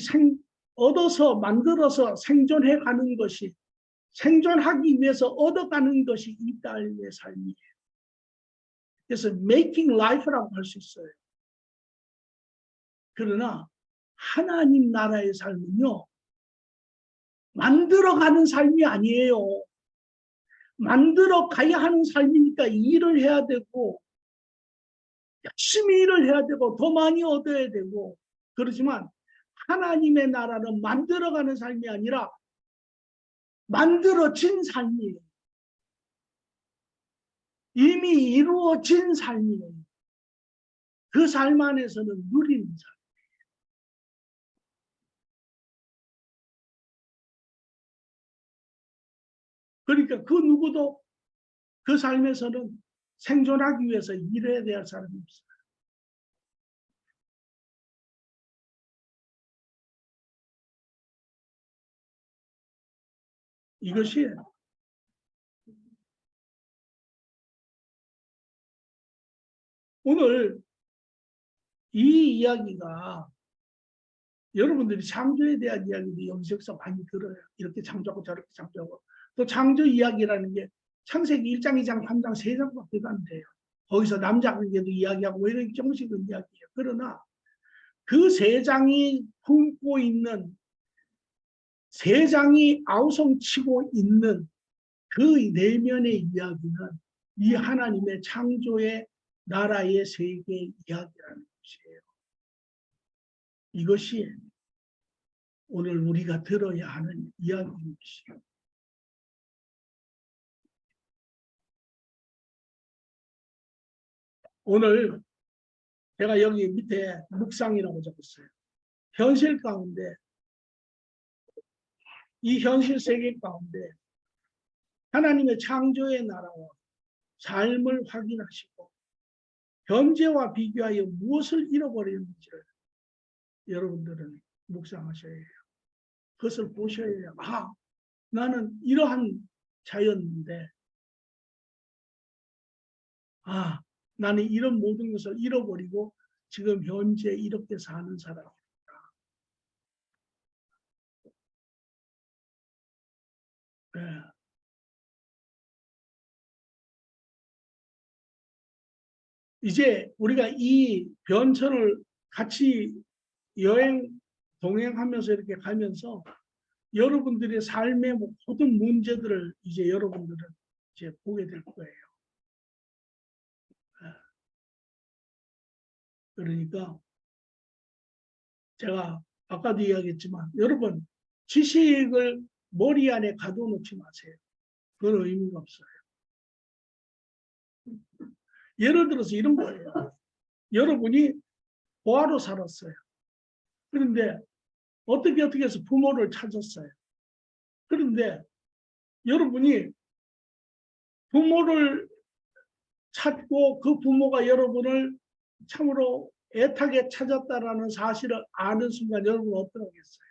얻어서 만들어서 생존해 가는 것이 생존하기 위해서 얻어가는 것이 이 땅의 삶이에요. 그래서 making life라고 할 수 있어요. 그러나 하나님 나라의 삶은요. 만들어가는 삶이 아니에요. 만들어 가야 하는 삶이니까 일을 해야 되고 열심히 일을 해야 되고 더 많이 얻어야 되고 그렇지만 하나님의 나라는 만들어가는 삶이 아니라 만들어진 삶이에요. 이미 이루어진 삶이에요. 그 삶 안에서는 누리는 삶. 그러니까 그 누구도 그 삶에서는 생존하기 위해서 일해야 될 사람이 없어요. 이것이 오늘 이 이야기가 여러분들이 창조에 대한 이야기도 영적에서 많이 들어요. 이렇게 창조하고 저렇게 창조하고 또 창조 이야기라는 게 창세기 1장, 2장, 3장, 3장밖에 안 돼요. 거기서 남자 관계도 이야기하고 이런 정식은 이야기예요. 그러나 그 3장이 품고 있는 3장이 아우성치고 있는 그 내면의 이야기는 이 하나님의 창조의 나라의 세계 이야기라는 것이에요. 이것이 오늘 우리가 들어야 하는 이야기인 것이에요. 오늘 제가 여기 밑에 묵상이라고 적었어요. 현실 가운데, 이 현실 세계 가운데 하나님의 창조의 나라와 삶을 확인하시고 현재와 비교하여 무엇을 잃어버리는지를 여러분들은 묵상하셔야 해요. 그것을 보셔야 해요. 아, 나는 이러한 자였는데, 아, 나는 이런 모든 것을 잃어버리고 지금 현재 이렇게 사는 사람이다. 네. 이제 우리가 이 변천을 같이 동행하면서 이렇게 가면서 여러분들의 삶의 모든 문제들을 이제 여러분들은 이제 보게 될 거예요. 그러니까 제가 아까도 이야기했지만 여러분 지식을 머리 안에 가둬놓지 마세요. 그건 의미가 없어요. 예를 들어서 이런 거예요. 여러분이 고아로 살았어요. 그런데 어떻게 해서 부모를 찾았어요. 그런데 여러분이 부모를 찾고 그 부모가 여러분을 참으로 애타게 찾았다라는 사실을 아는 순간 여러분은 어떠겠어요?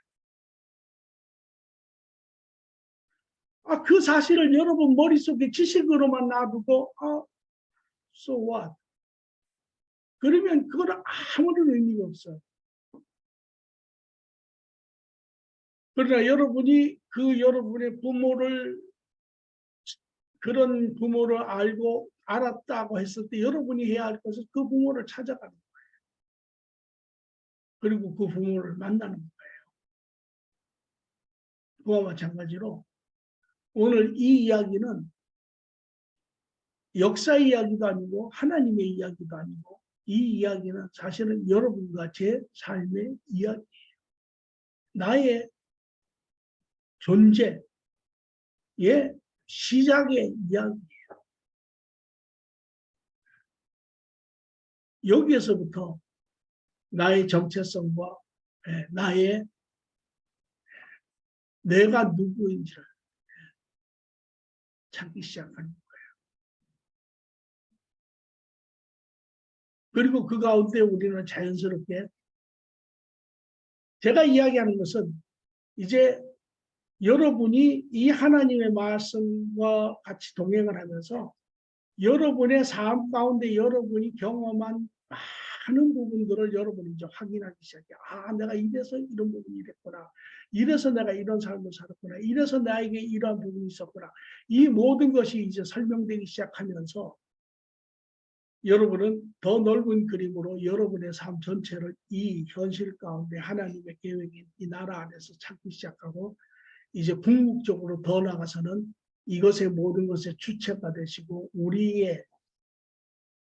아, 그 사실을 여러분 머릿속에 지식으로만 놔두고 so what? 그러면 그거는 아무런 의미가 없어요. 그러나 여러분이 그 여러분의 부모를 그런 부모를 알았다고 했을 때 여러분이 해야 할 것은 그 부모를 찾아가는 거예요. 그리고 그 부모를 만나는 거예요. 그와 마찬가지로 오늘 이 이야기는 역사 이야기도 아니고 하나님의 이야기도 아니고 이 이야기는 사실은 여러분과 제 삶의 이야기예요. 나의 존재의 시작의 이야기예요. 여기에서부터 나의 정체성과 나의 내가 누구인지를 찾기 시작하는 거예요. 그리고 그 가운데 우리는 자연스럽게 제가 이야기하는 것은 이제 여러분이 이 하나님의 말씀과 같이 동행을 하면서 여러분의 삶 가운데 여러분이 경험한 많은 부분들을 여러분이 이제 확인하기 시작해요. 아, 내가 이래서 이런 부분이 이랬구나. 이래서 내가 이런 삶을 살았구나. 이래서 나에게 이러한 부분이 있었구나. 이 모든 것이 이제 설명되기 시작하면서 여러분은 더 넓은 그림으로 여러분의 삶 전체를 이 현실 가운데 하나님의 계획인 이 나라 안에서 찾기 시작하고 이제 궁극적으로 더 나아가서는 이것의 모든 것의 주체가 되시고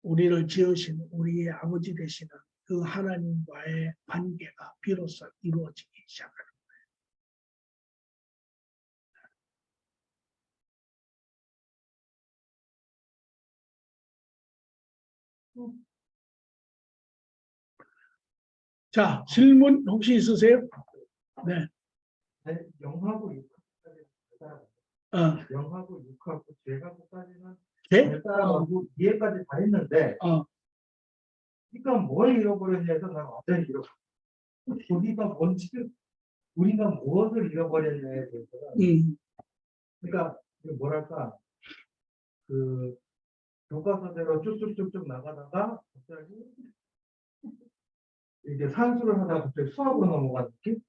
우리를 지으신 우리의 아버지 되시는 그 하나님과의 관계가 비로소 이루어지기 시작하는 거예요. 자, 질문 혹시 있으세요? 네. 영하고 6하고까지 영하고 6하고 제하고까지는 네? 따라가고 이해까지 다 했는데 그러니까 뭘 잃어버렸냐 해서 난 완전히 잃어버렸어. 우리가 무엇을 잃어버렸냐에 대해서는 그러니까 뭐랄까 그 교과서대로 쭉쭉쭉쭉 나가다가 갑자기 이제 산수를 하다가 갑자기 수학으로 넘어간 느낌?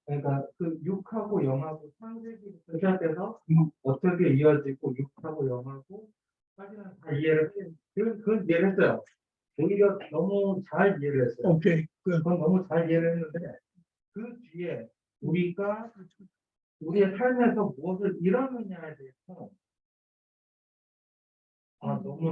그러니까 그 6하고 0하고 창세기부터 시작해서 어떻게 이어지고 6하고 0하고 까지는 다 이해를 그건 이해를 했어요. 오히려 너무 잘 이해를 했어요. 오케이. 그건 너무 잘 이해를 했는데 그 뒤에 우리가 우리의 삶에서 무엇을 잃었느냐에 대해서 너무